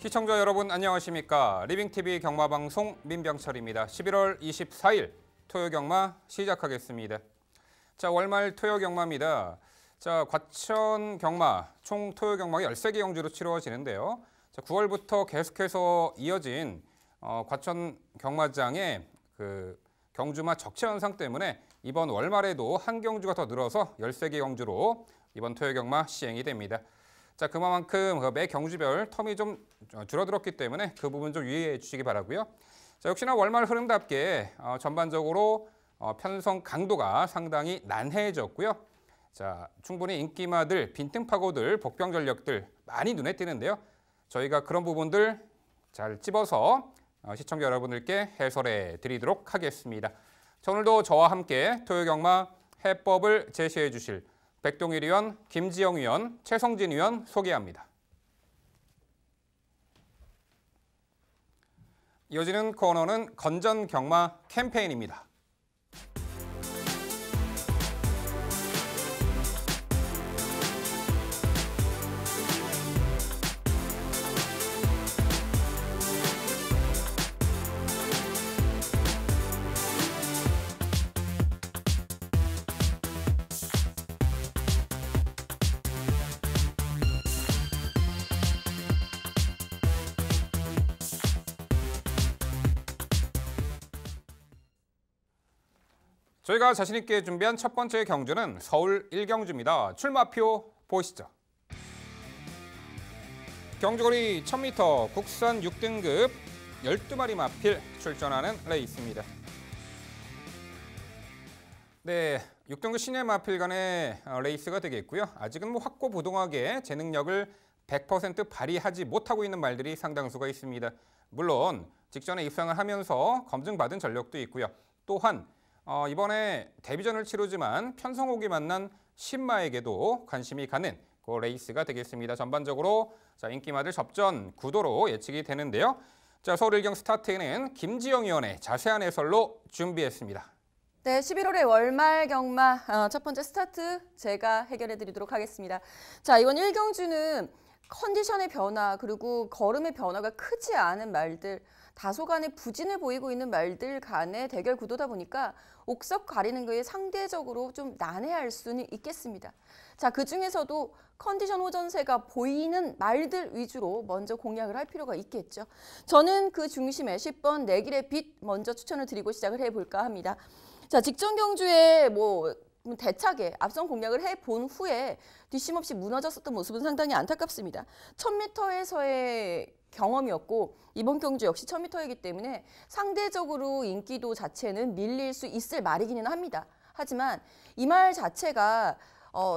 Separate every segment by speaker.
Speaker 1: 시청자 여러분 안녕하십니까? 리빙TV 경마방송 민병철입니다. 11월 24일 토요경마 시작하겠습니다. 자, 월말 토요경마입니다. 자, 과천 경마 총 토요경마가 13개 경주로 치러지는데요. 자, 9월부터 계속해서 이어진 과천 경마장의 경주마 적체 현상 때문에 이번 월말에도 한 경주가 더 늘어서 13개 경주로 이번 토요경마 시행이 됩니다. 자, 그만큼 매 경주별 텀이 좀 줄어들었기 때문에 그 부분 좀 유의해 주시기 바라고요. 자, 역시나 월말 흐름답게 전반적으로 편성 강도가 상당히 난해해졌고요. 자, 충분히 인기마들, 빈틈파고들, 복병 전력들 많이 눈에 띄는데요. 저희가 그런 부분들 잘 찝어서 시청자 여러분들께 해설해 드리도록 하겠습니다. 자, 오늘도 저와 함께 토요경마 해법을 제시해 주실 백동일 위원, 김지영 위원, 최성진 위원 소개합니다. 이어지는 코너는 건전경마 캠페인입니다. 저희가 자신 있게 준비한 첫 번째 경주는 서울 1경주입니다. 출마표 보시죠. 경주거리 1000m 국산 6등급 12마리 마필 출전하는 레이스입니다. 네, 6등급 신예 마필 간의 레이스가 되겠고요. 아직은 확고부동하게 제 능력을 100% 발휘하지 못하고 있는 말들이 상당수가 있습니다. 물론 직전에 입상을 하면서 검증받은 전력도 있고요. 또한 이번에 데뷔전을 치르지만 편성옥이 만난 신마에게도 관심이 가는 그 레이스가 되겠습니다. 전반적으로 자, 인기마들 접전 구도로 예측이 되는데요. 자, 서울 1경 스타트는 김지영 위원의 자세한 해설로 준비했습니다.
Speaker 2: 네, 11월의 월말 경마 첫 번째 스타트 제가 해결해 드리도록 하겠습니다. 자, 이번 1경주는 컨디션의 변화 그리고 걸음의 변화가 크지 않은 말들, 다소간의 부진을 보이고 있는 말들 간의 대결 구도다 보니까 옥석 가리는 거에 상대적으로 좀 난해할 수는 있겠습니다. 자, 그중에서도 컨디션 호전세가 보이는 말들 위주로 먼저 공략을 할 필요가 있겠죠. 저는 그 중심에 10번 내길의 빛 먼저 추천을 드리고 시작을 해볼까 합니다. 자, 직전 경주에 대차게 앞선 공략을 해본 후에 뒷심 없이 무너졌었던 모습은 상당히 안타깝습니다. 1000m에서의 경험이었고 이번 경주 역시 1000m이기 때문에 상대적으로 인기도 자체는 밀릴 수 있을 말이기는 합니다. 하지만 이 말 자체가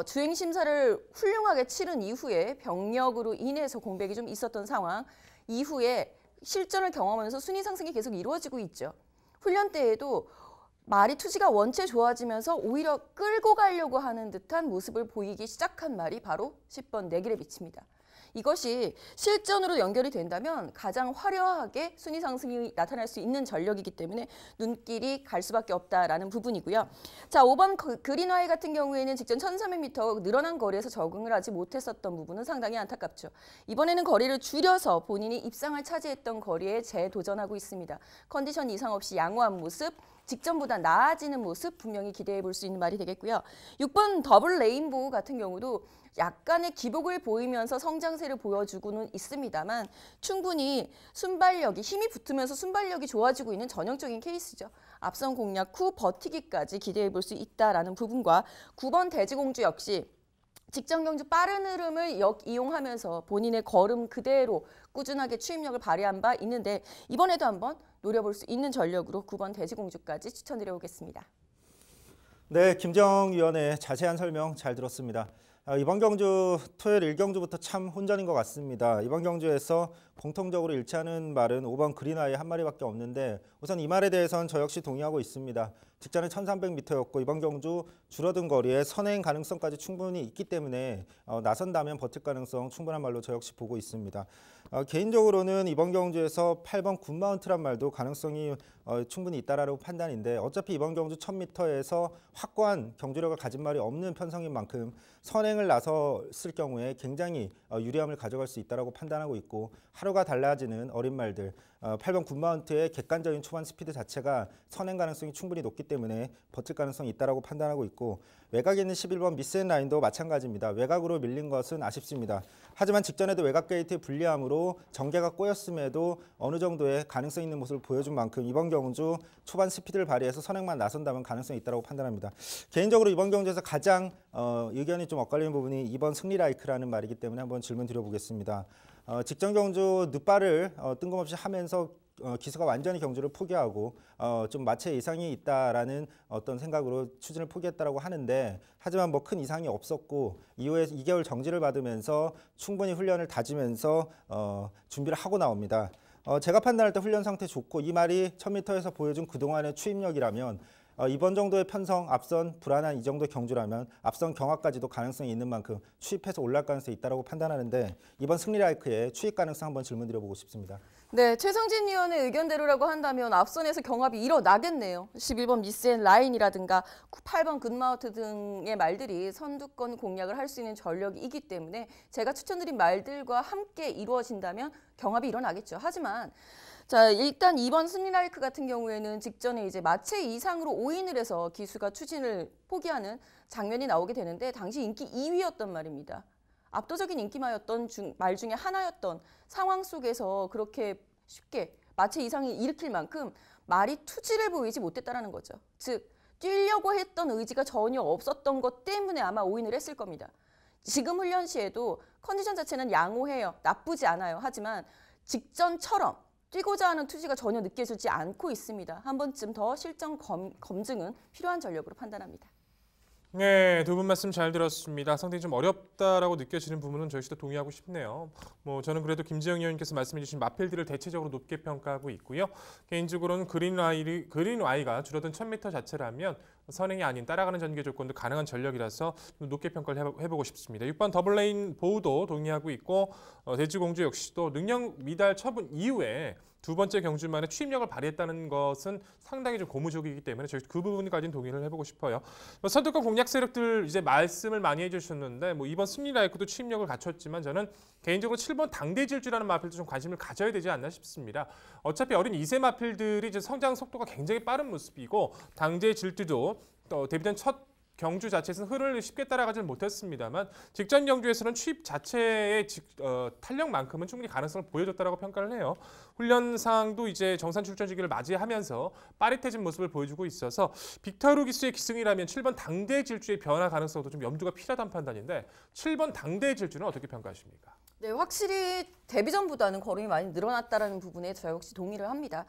Speaker 2: 주행 심사를 훌륭하게 치른 이후에 병력으로 인해서 공백이 좀 있었던 상황 이후에 실전을 경험하면서 순위 상승이 계속 이루어지고 있죠. 훈련 때에도 말이 투지가 원체 좋아지면서 오히려 끌고 가려고 하는 듯한 모습을 보이기 시작한 말이 바로 10번 내길의 빛입니다. 이것이 실전으로 연결이 된다면 가장 화려하게 순위 상승이 나타날 수 있는 전력이기 때문에 눈길이 갈 수밖에 없다라는 부분이고요. 자, 5번 그린아이 같은 경우에는 직전 1300m 늘어난 거리에서 적응을 하지 못했었던 부분은 상당히 안타깝죠. 이번에는 거리를 줄여서 본인이 입상을 차지했던 거리에 재도전하고 있습니다. 컨디션 이상 없이 양호한 모습, 직전보다 나아지는 모습 분명히 기대해 볼 수 있는 말이 되겠고요. 6번 더블 레인보우 같은 경우도 약간의 기복을 보이면서 성장세를 보여주고는 있습니다만 충분히 순발력이 힘이 붙으면서 순발력이 좋아지고 있는 전형적인 케이스죠. 앞선 공략 후 버티기까지 기대해 볼 수 있다라는 부분과 9번 대지공주 역시 직전 경주 빠른 흐름을 역이용하면서 본인의 걸음 그대로 꾸준하게 추임력을 발휘한 바 있는데 이번에도 한번 노려볼 수 있는 전력으로 9번 대지공주까지 추천드려 오겠습니다.
Speaker 3: 네, 김정 위원의 자세한 설명 잘 들었습니다. 이번 경주 토요일 1경주부터 참 혼전인 것 같습니다. 이번 경주에서 공통적으로 일치하는 말은 5번 그린아이 한 마리밖에 없는데 우선 이 말에 대해서는 저 역시 동의하고 있습니다. 직전에 1300m였고 이번 경주 줄어든 거리에 선행 가능성까지 충분히 있기 때문에 나선다면 버틸 가능성 충분한 말로 저 역시 보고 있습니다. 개인적으로는 이번 경주에서 8번 굿마운트란 말도 가능성이 충분히 있다라고 판단인데 어차피 이번 경주 1000m에서 확고한 경주력을 가진 말이 없는 편성인 만큼 선행을 나섰을 경우에 굉장히 유리함을 가져갈 수 있다라고 판단하고 있고 하루가 달라지는 어린 말들 8번 굿마운트의 객관적인 초반 스피드 자체가 선행 가능성이 충분히 높기 때문에 버틸 가능성이 있다라고 판단하고 있고 외곽에 있는 11번 미스앤 라인도 마찬가지입니다. 외곽으로 밀린 것은 아쉽습니다. 하지만 직전에도 외곽 게이트의 불리함으로 전개가 꼬였음에도 어느 정도의 가능성 있는 모습을 보여준 만큼 이번 경주 초반 스피드를 발휘해서 선행만 나선다면 가능성이 있다고 판단합니다. 개인적으로 이번 경주에서 가장 의견이 좀 엇갈리는 부분이 2번 승리 라이크라는 말이기 때문에 한번 질문 드려보겠습니다. 직전 경주 늦발을 뜬금없이 하면서 기수가 완전히 경주를 포기하고 좀 마체 이상이 있다라는 어떤 생각으로 추진을 포기했다라고 하는데 하지만 뭐 큰 이상이 없었고 이후에 2개월 정지를 받으면서 충분히 훈련을 다지면서 준비를 하고 나옵니다. 제가 판단할 때 훈련 상태 좋고 이 말이 1000m에서 보여준 그동안의 추임력이라면 이번 정도의 편성, 앞선 불안한 이 정도 경주라면 앞선 경화까지도 가능성이 있는 만큼 추입해서 올라갈 가능성이 있다고 판단하는데 이번 승리 라이크의 추입 가능성 한번 질문 드려보고 싶습니다.
Speaker 2: 네, 최성진 위원의 의견대로라고 한다면 앞선에서 경합이 일어나겠네요. 11번 미스앤 라인이라든가 8번 굿마운트 등의 말들이 선두권 공략을 할 수 있는 전력이기 때문에 제가 추천드린 말들과 함께 이루어진다면 경합이 일어나겠죠. 하지만 자, 일단 2번 승리라이크 같은 경우에는 직전에 이제 마체 이상으로 오인을 해서 기수가 추진을 포기하는 장면이 나오게 되는데 당시 인기 2위였단 말입니다. 압도적인 인기마였던 말 중에 하나였던 상황 속에서 그렇게 쉽게 마체 이상이 일으킬 만큼 말이 투지를 보이지 못했다는 거죠. 즉 뛰려고 했던 의지가 전혀 없었던 것 때문에 아마 오인을 했을 겁니다. 지금 훈련 시에도 컨디션 자체는 양호해요. 나쁘지 않아요. 하지만 직전처럼 뛰고자 하는 투지가 전혀 느껴지지 않고 있습니다. 한 번쯤 더 실전 검증은 필요한 전력으로 판단합니다.
Speaker 4: 네, 두 분 말씀 잘 들었습니다. 상당히 좀 어렵다라고 느껴지는 부분은 저희 씨도 동의하고 싶네요. 저는 그래도 김지영 의원님께서 말씀해 주신 마필들을 대체적으로 높게 평가하고 있고요. 개인적으로는 그린와이가 줄어든 1000m 자체라면 선행이 아닌 따라가는 전개 조건도 가능한 전력이라서 높게 평가를 해보고 싶습니다. 6번 더블레인 보우도 동의하고 있고 대지공주 역시도 능력 미달 처분 이후에 두 번째 경주만에 추임력을 발휘했다는 것은 상당히 좀 고무적이기 때문에 저희 그 부분까지는 동의를 해보고 싶어요. 선두권 공략 세력들 이제 말씀을 많이 해주셨는데 이번 승리 라이크도 추임력을 갖췄지만 저는 개인적으로 7번 당대 질주라는 마필도 좀 관심을 가져야 되지 않나 싶습니다. 어차피 어린 2세 마필들이 이제 성장 속도가 굉장히 빠른 모습이고 당대 질주도 또 데뷔전 첫 경주 자체에서는 흐름을 쉽게 따라가지는 못했습니다만 직전 경주에서는 추입 자체의 탄력만큼은 충분히 가능성을 보여줬다라고 평가를 해요. 훈련상도 이제 정산 출전 시기를 맞이하면서 빠릿해진 모습을 보여주고 있어서 빅터루 기수의 기승이라면 7번 당대 질주의 변화 가능성도 좀 염두가 필요하다는 판단인데 7번 당대 질주는 어떻게 평가하십니까?
Speaker 2: 네, 확실히 데뷔전보다는 걸음이 많이 늘어났다는 부분에 저 역시 동의를 합니다.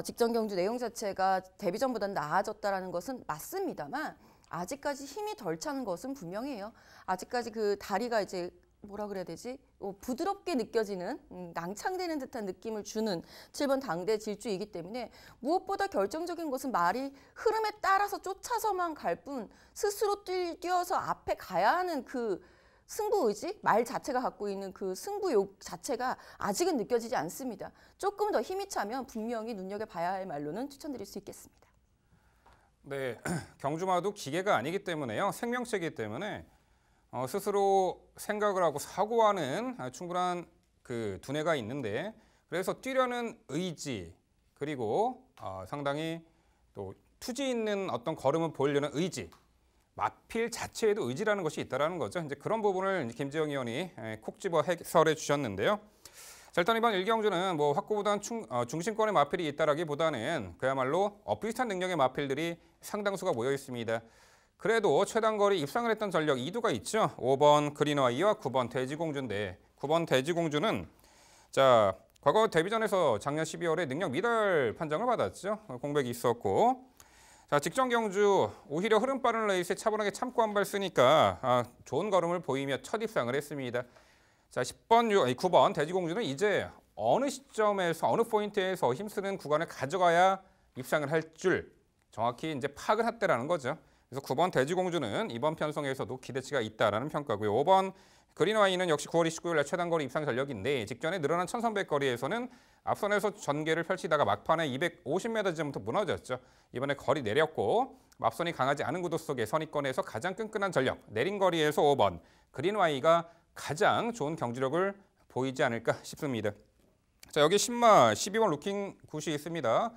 Speaker 2: 직전 경주 내용 자체가 데뷔전보다는 나아졌다는 것은 맞습니다만 아직까지 힘이 덜 차는 것은 분명해요. 아직까지 그 다리가 이제 뭐라 그래야 되지? 부드럽게 느껴지는 낭창되는 듯한 느낌을 주는 7번 당대 질주이기 때문에 무엇보다 결정적인 것은 말이 흐름에 따라서 쫓아서만 갈 뿐 스스로 뛰어서 앞에 가야 하는 그 승부 의지, 말 자체가 갖고 있는 그 승부욕 자체가 아직은 느껴지지 않습니다. 조금 더 힘이 차면 분명히 눈여겨봐야 할 말로는 추천드릴 수 있겠습니다.
Speaker 1: 네, 경주마도 기계가 아니기 때문에요. 생명체이기 때문에 스스로 생각을 하고 사고하는 충분한 그 두뇌가 있는데 그래서 뛰려는 의지 그리고 상당히 또 투지 있는 어떤 걸음을 보이려는 의지 마필 자체에도 의지라는 것이 있다는 거죠. 이제 그런 부분을 김지영 의원이 콕 집어 해설해 주셨는데요. 자, 일단 이번 1경주는 확고부단 중심권의 마필이 있다라기보다는 그야말로 비슷한 능력의 마필들이 상당수가 모여 있습니다. 그래도 최단거리 입상을 했던 전력 2두가 있죠. 5번 그린와이와 9번 대지공주인데 9번 대지공주는 자 과거 데뷔전에서 작년 12월에 능력 미달 판정을 받았죠. 공백이 있었고 자 직전 경주 오히려 흐름 빠른 레이스에 차분하게 참고 한 발 쓰니까 좋은 걸음을 보이며 첫 입상을 했습니다. 자 9번 대지공주는 이제 어느 시점에서 어느 포인트에서 힘쓰는 구간을 가져가야 입상을 할 줄 정확히 이제 파악을 했다라는 거죠. 그래서 9번 대지공주는 이번 편성에서도 기대치가 있다라는 평가고요. 5번 그린와이는 역시 9월 29일 날 최단거리 입상 전력인데 직전에 늘어난 1300거리에서는 앞선에서 전개를 펼치다가 막판에 250m 지점부터 무너졌죠. 이번에 거리 내렸고 앞선이 강하지 않은 구도 속에 선입권에서 가장 끈끈한 전력, 내린 거리에서 5번 그린와이가 가장 좋은 경주력을 보이지 않을까 싶습니다. 자, 여기 신마 12번 루킹 굿이 있습니다.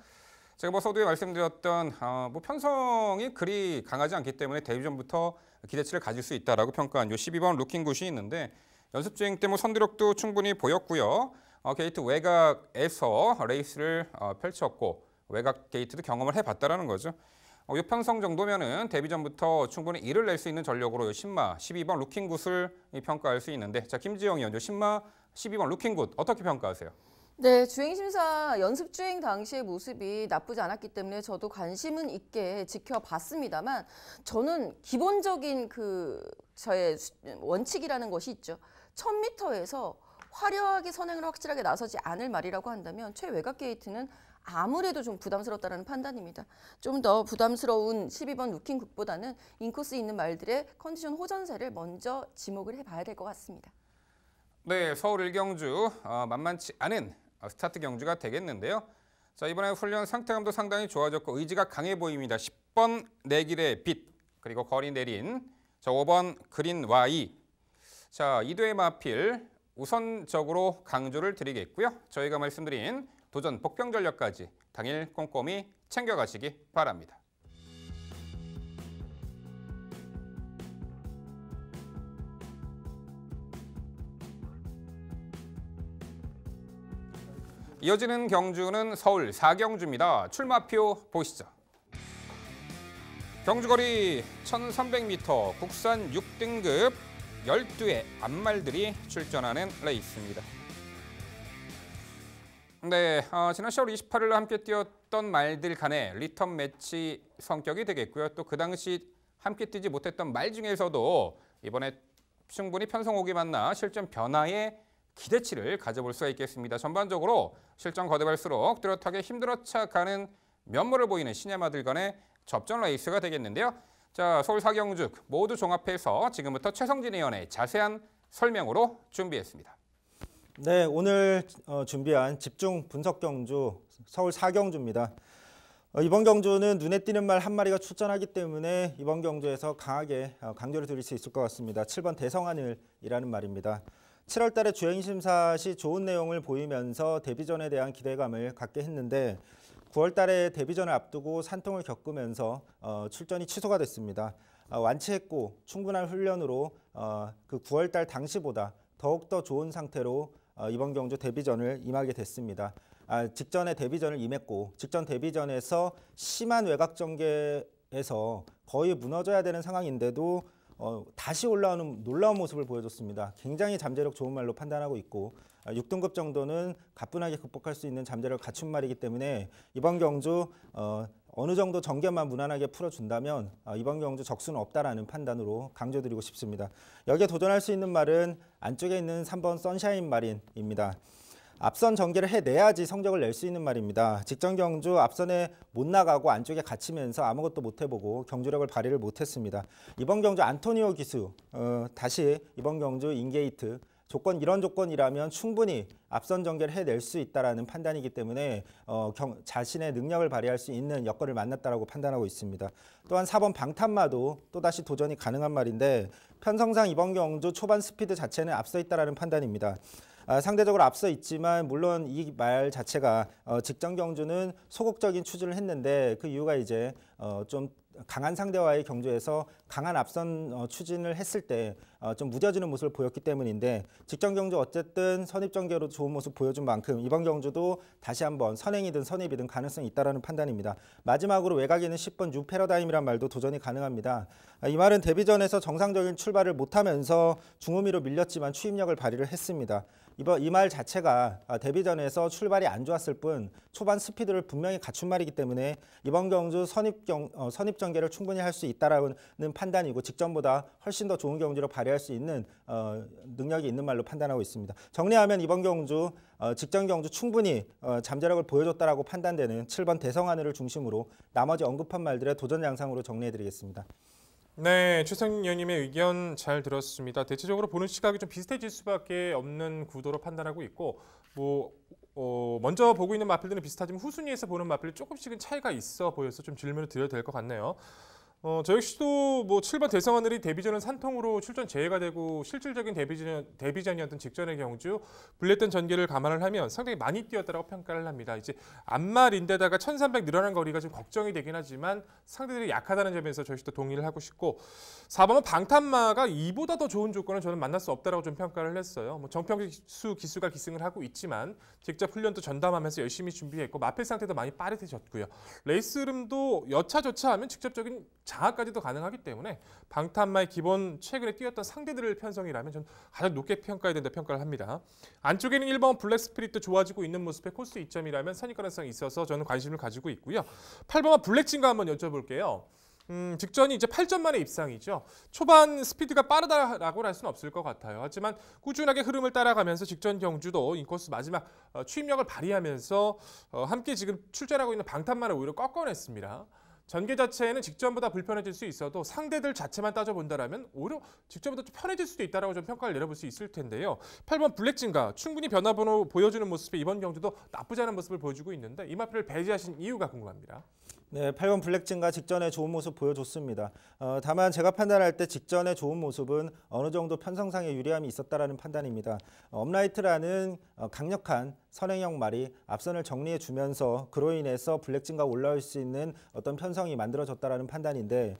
Speaker 1: 제가 뭐 서두에 말씀드렸던 뭐 편성이 그리 강하지 않기 때문에 데뷔전부터 기대치를 가질 수 있다라고 평가한 요 12번 루킹 굿이 있는데 연습 주행 때 뭐 선두력도 충분히 보였고요. 게이트 외곽에서 레이스를 펼쳤고 외곽 게이트도 경험을 해봤다라는 거죠. 요 편성 정도면은 데뷔전부터 충분히 일을 낼 수 있는 전력으로 요 신마 12번 루킹 굿을 평가할 수 있는데 자 김지영 의원 요 신마 12번 루킹 굿 어떻게 평가하세요?
Speaker 2: 네, 주행심사 연습 주행 당시의 모습이 나쁘지 않았기 때문에 저도 관심은 있게 지켜봤습니다만 저는 기본적인 저의 원칙이라는 것이 있죠. 1000m에서 화려하게 선행을 확실하게 나서지 않을 말이라고 한다면 최외곽 게이트는 아무래도 좀 부담스럽다는 판단입니다. 좀 더 부담스러운 12번 루킹 굿보다는 인코스 있는 말들의 컨디션 호전세를 먼저 지목을 해봐야 될 것 같습니다.
Speaker 1: 네, 서울 일경주 만만치 않은 스타트 경주가 되겠는데요. 자, 이번에 훈련 상태감도 상당히 좋아졌고 의지가 강해 보입니다. 10번 내길의 빛 그리고 거리 내린 자 5번 그린 와이 자 2도의 마필 우선적으로 강조를 드리겠고요. 저희가 말씀드린 도전 복병 전력까지 당일 꼼꼼히 챙겨가시기 바랍니다. 이어지는 경주는 서울 4경주입니다. 출마표 보시죠. 경주거리 1300m 국산 6등급 12의 앞말들이 출전하는 레이스입니다. 네, 지난 10월 28일 함께 뛰었던 말들 간의 리턴 매치 성격이 되겠고요. 또 그 당시 함께 뛰지 못했던 말 중에서도 이번에 충분히 편성호기 만나 실전 변화에 기대치를 가져볼 수가 있겠습니다. 전반적으로 실전 거듭할수록 뚜렷하게 힘들어차 가는 면모를 보이는 시네마들 간의 접전 레이스가 되겠는데요. 자, 서울 4경주 모두 종합해서 지금부터 최성진 의원의 자세한 설명으로 준비했습니다.
Speaker 3: 네, 오늘 준비한 집중 분석 경주 서울 4경주입니다. 이번 경주는 눈에 띄는 말 한 마리가 출전하기 때문에 이번 경주에서 강하게 강조를 드릴 수 있을 것 같습니다. 7번 대성하늘이라는 말입니다. 7월 달에 주행심사 시 좋은 내용을 보이면서 데뷔전에 대한 기대감을 갖게 했는데 9월 달에 데뷔전을 앞두고 산통을 겪으면서 출전이 취소가 됐습니다. 완치했고 충분한 훈련으로 그 9월 달 당시보다 더욱더 좋은 상태로 이번 경주 데뷔전을 임하게 됐습니다. 직전에 데뷔전을 임했고 직전 데뷔전에서 심한 외곽 전개에서 거의 무너져야 되는 상황인데도 다시 올라오는 놀라운 모습을 보여줬습니다. 굉장히 잠재력 좋은 말로 판단하고 있고 6등급 정도는 가뿐하게 극복할 수 있는 잠재력을 갖춘 말이기 때문에 이번 경주 어느 정도 전개만 무난하게 풀어준다면 이번 경주 적수는 없다라는 판단으로 강조드리고 싶습니다. 여기에 도전할 수 있는 말은 안쪽에 있는 3번 선샤인 마린입니다. 앞선 전개를 해내야지 성적을 낼 수 있는 말입니다. 직전 경주 앞선에 못 나가고 안쪽에 갇히면서 아무것도 못 해보고 경주력을 발휘를 못했습니다. 이번 경주 안토니오 기수 다시 이번 경주 인게이트 이런 조건이라면 충분히 앞선 전개를 해낼 수 있다라는 판단이기 때문에 자신의 능력을 발휘할 수 있는 여건을 만났다라고 판단하고 있습니다. 또한 4번 방탄마도 또다시 도전이 가능한 말인데 편성상 이번 경주 초반 스피드 자체는 앞서 있다라는 판단입니다. 상대적으로 앞서 있지만 물론 이 말 자체가 직전 경주는 소극적인 추진을 했는데 그 이유가 이제 좀 강한 상대와의 경주에서 강한 앞선 추진을 했을 때 좀 무뎌지는 모습을 보였기 때문인데 직전 경주 어쨌든 선입 전개로 좋은 모습 보여준 만큼 이번 경주도 다시 한번 선행이든 선입이든 가능성이 있다라는 판단입니다. 마지막으로 외곽에 있는 10번 뉴 패러다임이란 말도 도전이 가능합니다. 이 말은 데뷔전에서 정상적인 출발을 못하면서 중후미로 밀렸지만 추임력을 발휘를 했습니다. 이 말 자체가 데뷔전에서 출발이 안 좋았을 뿐 초반 스피드를 분명히 갖춘 말이기 때문에 이번 경주 선입 전개를 충분히 할 수 있다라는 판단이고 직전보다 훨씬 더 좋은 경주를 발휘할 수 있는 능력이 있는 말로 판단하고 있습니다. 정리하면 이번 경주 직전 경주 충분히 잠재력을 보여줬다라고 판단되는 7번 대성하늘을 중심으로 나머지 언급한 말들의 도전 양상으로 정리해드리겠습니다.
Speaker 4: 네, 최성진 의원님의 의견 잘 들었습니다. 대체적으로 보는 시각이 좀 비슷해질 수밖에 없는 구도로 판단하고 있고, 먼저 보고 있는 마필들은 비슷하지만 후순위에서 보는 마필이 조금씩은 차이가 있어 보여서 좀 질문을 드려도 될 것 같네요. 저 역시도 7번 대성하늘이 데뷔전은 산통으로 출전 제외가 되고 실질적인 데뷔전이었던 직전의 경주 불렸던 전개를 감안을 하면 상당히 많이 뛰었다고 평가를 합니다. 이제 앞말인데다가 1300 늘어난 거리가 좀 걱정이 되긴 하지만 상대들이 약하다는 점에서 저 역시도 동의를 하고 싶고 4번은 방탄마가 이보다 더 좋은 조건을 저는 만날 수 없다고 좀 평가를 했어요. 정평수 기수가 기승을 하고 있지만 직접 훈련도 전담하면서 열심히 준비했고 마필 상태도 많이 빠릿해졌고요. 레이스 흐름도 여차저차하면 직접적인 장악까지도 가능하기 때문에 방탄마의 기본 최근에 뛰었던 상대들을 편성이라면 전 가장 높게 평가해야 된다 평가를 합니다. 안쪽에는 1번 블랙스피릿도 좋아지고 있는 모습의 코스 2점이라면 선입 가능성이 있어서 저는 관심을 가지고 있고요. 8번은 블랙진가 한번 여쭤볼게요. 직전이 이제 8점 만의 입상이죠. 초반 스피드가 빠르다라고 할 수는 없을 것 같아요. 하지만 꾸준하게 흐름을 따라가면서 직전 경주도 인코스 마지막 추임력을 발휘하면서 함께 지금 출전하고 있는 방탄만을 오히려 꺾어냈습니다. 전개 자체는 직전보다 불편해질 수 있어도 상대들 자체만 따져본다면 오히려 직전보다 좀 편해질 수도 있다고 좀 평가를 내려볼 수 있을 텐데요. 8번 블랙진가 충분히 변화번호 보여주는 모습에 이번 경주도 나쁘지 않은 모습을 보여주고 있는데 이 마필을 배제하신 이유가 궁금합니다.
Speaker 3: 네, 8번 블랙진가 직전에 좋은 모습 보여줬습니다. 다만 제가 판단할 때 직전에 좋은 모습은 어느 정도 편성상의 유리함이 있었다라는 판단입니다. 업라이트라는 강력한 선행형 말이 앞선을 정리해주면서 그로 인해서 블랙진가 올라올 수 있는 어떤 편성이 만들어졌다라는 판단인데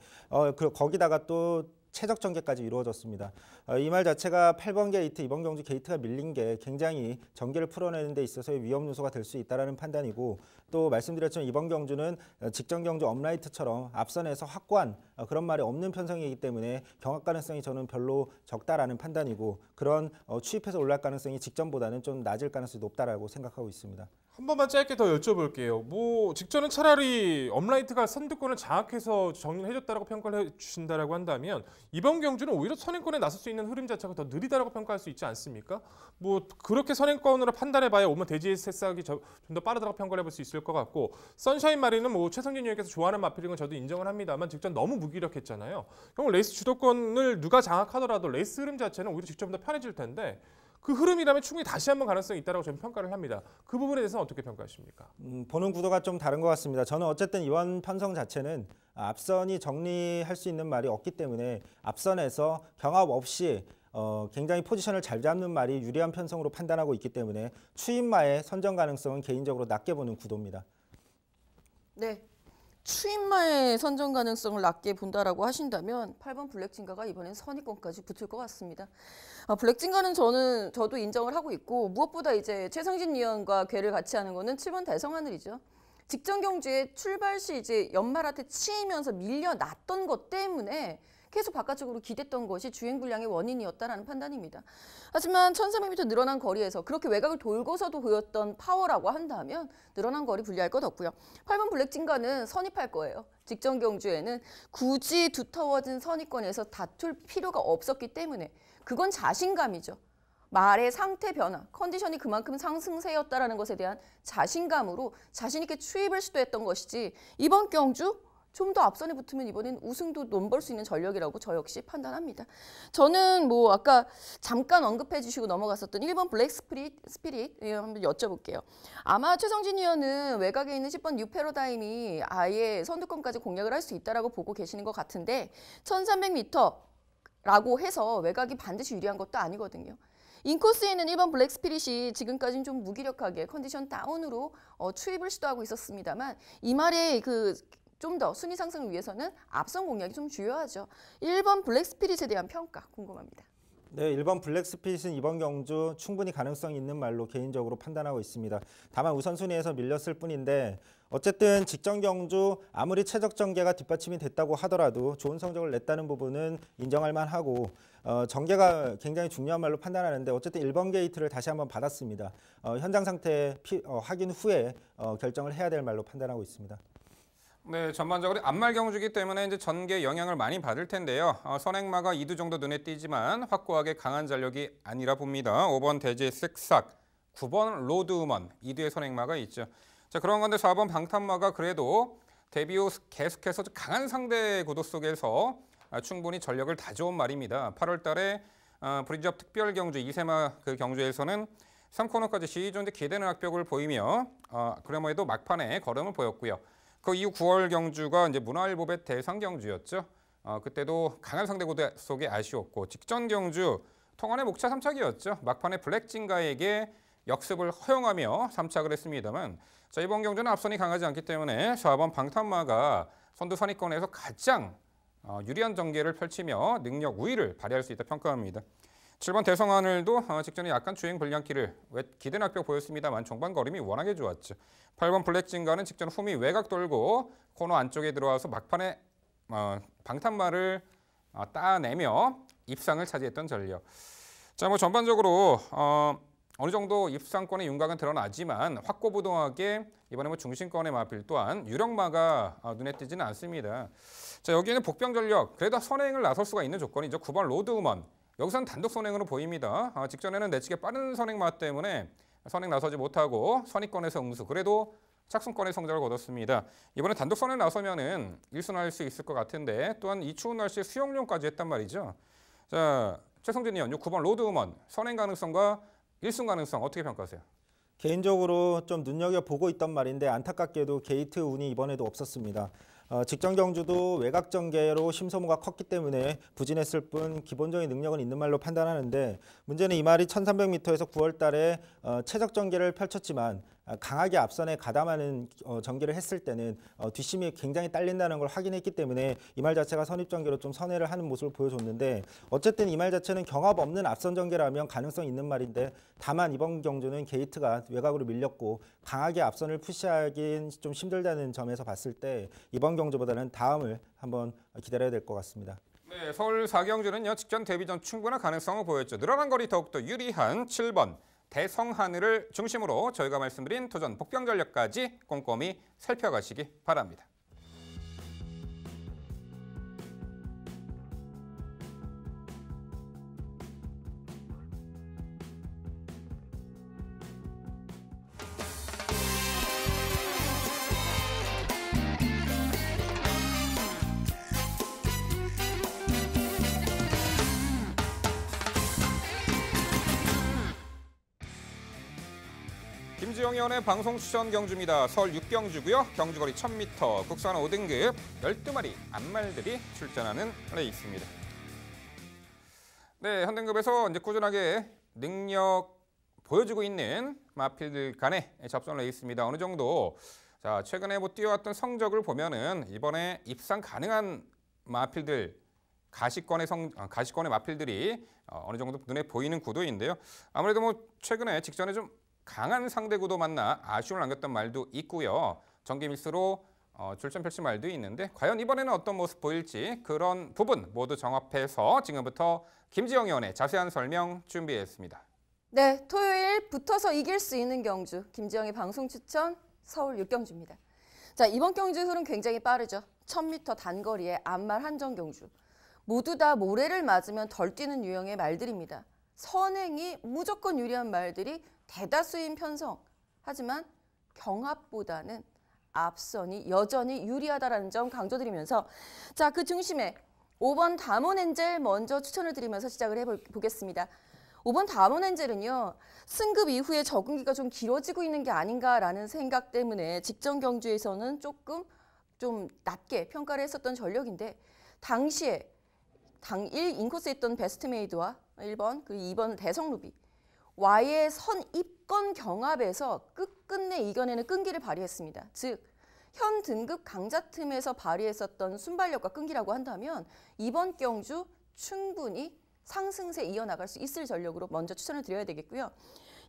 Speaker 3: 거기다가 또 최적 전개까지 이루어졌습니다. 이 말 자체가 8번 게이트, 이번 경주 게이트가 밀린 게 굉장히 전개를 풀어내는 데 있어서의 위험 요소가 될 수 있다는 판단이고 또 말씀드렸지만 이번 경주는 직전 경주 업라이트처럼 앞선에서 확고한 그런 말이 없는 편성이기 때문에 경합 가능성이 저는 별로 적다라는 판단이고 그런 추입해서 올라갈 가능성이 직전보다는 좀 낮을 가능성이 높다라고 생각하고 있습니다.
Speaker 4: 한 번만 짧게 더 여쭤볼게요. 직전은 차라리 업라이트가 선두권을 장악해서 정리를 해줬다고 평가를 해주신다고 한다면 이번 경주는 오히려 선행권에 나설 수 있는 흐름 자체가 더 느리다고 평가할 수 있지 않습니까? 그렇게 선행권으로 판단해봐야 오면 대지의 새싹이 좀 더 빠르다고 평가를 해볼 수 있을 것 같고 선샤인 마리는 최성진 의원께서 좋아하는 마필인 건 저도 인정을 합니다만 직전 너무 무기력했잖아요. 그럼 레이스 주도권을 누가 장악하더라도 레이스 흐름 자체는 오히려 직전보다 편해질 텐데 그 흐름이라면 충분히 다시 한번 가능성이 있다고 저는 평가를 합니다. 그 부분에 대해서는 어떻게 평가하십니까?
Speaker 3: 보는 구도가 좀 다른 것 같습니다. 저는 어쨌든 이번 편성 자체는 앞선이 정리할 수 있는 말이 없기 때문에 앞선에서 경합 없이 굉장히 포지션을 잘 잡는 말이 유리한 편성으로 판단하고 있기 때문에 추임마의 선정 가능성은 개인적으로 낮게 보는 구도입니다.
Speaker 2: 네. 추임마의 선정 가능성을 낮게 본다라고 하신다면 8번 블랙진가가 이번엔 선입권까지 붙을 것 같습니다. 블랙진가는 저도 인정을 하고 있고 무엇보다 이제 최성진 위원과 궤를 같이 하는 거는 7번 대성하늘이죠. 직전 경주에 출발 시 이제 연말한테 치이면서 밀려났던 것 때문에 계속 바깥쪽으로 기댔던 것이 주행불량의 원인이었다라는 판단입니다. 하지만 1300m 늘어난 거리에서 그렇게 외곽을 돌고서도 보였던 파워라고 한다면 늘어난 거리 분리할 것 없고요. 8번 블랙진가는 선입할 거예요. 직전 경주에는 굳이 두터워진 선입권에서 다툴 필요가 없었기 때문에 그건 자신감이죠. 말의 상태 변화, 컨디션이 그만큼 상승세였다라는 것에 대한 자신감으로 자신 있게 추입을 시도했던 것이지 이번 경주 좀 더 앞선에 붙으면 이번엔 우승도 넘볼 수 있는 전력이라고 저 역시 판단합니다. 저는 아까 잠깐 언급해 주시고 넘어갔었던 1번 블랙 스피릿 한번 여쭤볼게요. 아마 최성진 의원은 외곽에 있는 10번 뉴 패러다임이 아예 선두권까지 공략을 할 수 있다라고 보고 계시는 것 같은데 1300m라고 해서 외곽이 반드시 유리한 것도 아니거든요. 인코스에는 1번 블랙 스피릿이 지금까지는 좀 무기력하게 컨디션 다운으로 추입을 시도하고 있었습니다만 이 말에 좀 더 순위 상승을 위해서는 앞선 공략이 좀 중요하죠. 1번 블랙 스피릿에 대한 평가 궁금합니다.
Speaker 3: 네, 1번 블랙 스피릿은 이번 경주 충분히 가능성이 있는 말로 개인적으로 판단하고 있습니다. 다만 우선순위에서 밀렸을 뿐인데 어쨌든 직전 경주 아무리 최적 전개가 뒷받침이 됐다고 하더라도 좋은 성적을 냈다는 부분은 인정할 만하고 전개가 굉장히 중요한 말로 판단하는데 어쨌든 1번 게이트를 다시 한번 받았습니다. 현장 상태 확인 후에 결정을 해야 될 말로 판단하고 있습니다.
Speaker 1: 네, 전반적으로 앞말 경주기 때문에 이제 전개 영향을 많이 받을 텐데요. 선행마가 2두 정도 눈에 띄지만 확고하게 강한 전력이 아니라 봅니다. 5번 대제 쓱싹, 9번 로드우먼, 2두의 선행마가 있죠. 자, 그런 건데 4번 방탄마가 그래도 데뷔 후 계속해서 강한 상대 구도 속에서 충분히 전력을 다져온 말입니다. 8월 달에 브리즈업 특별 경주 이세마 그 경주에서는 3코너까지 시즌 기대는 악벽을 보이며 그럼에도 막판에 걸음을 보였고요. 그 이후 9월 경주가 이제 문화일보배 대상 경주였죠. 그때도 강한 상대 구도 속에 아쉬웠고 직전 경주 통안의 목차 3착이었죠. 막판에 블랙진가에게 역습을 허용하며 3착을 했습니다만 자, 이번 경주는 앞선이 강하지 않기 때문에 4번 방탄마가 선두 선입권에서 가장 유리한 전개를 펼치며 능력 우위를 발휘할 수 있다 평가합니다. 7번 대성하늘도 직전에 약간 주행 불량기를 기대는 악벽 보였습니다만 종반 걸음이 워낙에 좋았죠. 8번 블랙진가는 직전 홈이 외곽 돌고 코너 안쪽에 들어와서 막판에 방탄마를 따내며 입상을 차지했던 전력. 자, 뭐 전반적으로 어느 정도 입상권의 윤곽은 드러나지만 확고부동하게 이번에 뭐 중심권의 마필 또한 유력마가 눈에 띄지는 않습니다. 자, 여기에는 복병 전력 그래도 선행을 나설 수가 있는 조건이죠. 9번 로드우먼 여기서는 단독 선행으로 보입니다. 직전에는 내치게 빠른 선행마 때문에 선행 나서지 못하고 선입권에서 응수 그래도 착순권의 성적을 거뒀습니다. 이번에 단독 선행 나서면은 1순할 수 있을 것 같은데 또한 이 추운 날씨에 수영용까지 했단 말이죠. 자, 최성진 의원 9번 로드우먼 선행 가능성과 1순 가능성 어떻게 평가하세요?
Speaker 3: 개인적으로 좀 눈여겨보고 있던 말인데 안타깝게도 게이트 운이 이번에도 없었습니다. 직전 경주도 외곽 전개로 심소모가 컸기 때문에 부진했을 뿐 기본적인 능력은 있는 말로 판단하는데 문제는 이 말이 1300m에서 9월 달에 최적 전개를 펼쳤지만 강하게 앞선에 가담하는 전개를 했을 때는 뒷심이 굉장히 딸린다는 걸 확인했기 때문에 이 말 자체가 선입 전개로 좀 선회를 하는 모습을 보여줬는데 어쨌든 이 말 자체는 경합 없는 앞선 전개라면 가능성 있는 말인데 다만 이번 경주는 게이트가 외곽으로 밀렸고 강하게 앞선을 푸시하긴 좀 힘들다는 점에서 봤을 때 이번 경주보다는 다음을 한번 기다려야 될 것 같습니다.
Speaker 1: 네, 서울 4경주는요. 직전 데뷔 전 충분한 가능성을 보였죠. 늘어난 거리 더욱더 유리한 7번 대성하늘을 중심으로 저희가 말씀드린 도전 복병 전력까지 꼼꼼히 살펴가시기 바랍니다. 김지영 의원의 방송 추천 경주입니다. 서울 6경주고요. 경주거리 1000m, 국산 5등급 12마리 앞말들이 출전하는 레이스입니다. 네, 현등급에서 이제 꾸준하게 능력 보여주고 있는 마필들 간의 접전 레이스입니다. 어느 정도 자, 최근에 뭐 뛰어왔던 성적을 보면은 이번에 입상 가능한 마필들 가시권의 마필들이 어느 정도 눈에 보이는 구도인데요. 아무래도 뭐 최근에 직전에 좀 강한 상대 구도 만나 아쉬움을 남겼던 말도 있고요. 전개 밀수로 출전 펼친 말도 있는데 과연 이번에는 어떤 모습 보일지 그런 부분 모두 정합해서 지금부터 김지영 의원의 자세한 설명 준비했습니다.
Speaker 2: 네, 토요일 붙어서 이길 수 있는 경주 김지영의 방송 추천 서울 6경주입니다. 자, 이번 경주 흐름 굉장히 빠르죠. 1000m 단거리의 앞말 한정 경주. 모두 다 모래를 맞으면 덜 뛰는 유형의 말들입니다. 선행이 무조건 유리한 말들이 대다수인 편성. 하지만 경합보다는 앞선이 여전히 유리하다는 점 강조드리면서 자, 그 중심에 5번 다몬엔젤 먼저 추천을 드리면서 시작을 해보겠습니다. 5번 다몬엔젤은요. 승급 이후에 적응기가 좀 길어지고 있는 게 아닌가라는 생각 때문에 직전 경주에서는 조금 좀 낮게 평가를 했었던 전력인데 당시에 당일 인코스에 있던 베스트메이드와 1번 그리고 2번 대성루비 Y의 선입권 경합에서 끝끝내 이겨내는 끈기를 발휘했습니다. 즉, 현 등급 강자 틈에서 발휘했었던 순발력과 끈기라고 한다면 이번 경주 충분히 상승세 이어나갈 수 있을 전력으로 먼저 추천을 드려야 되겠고요.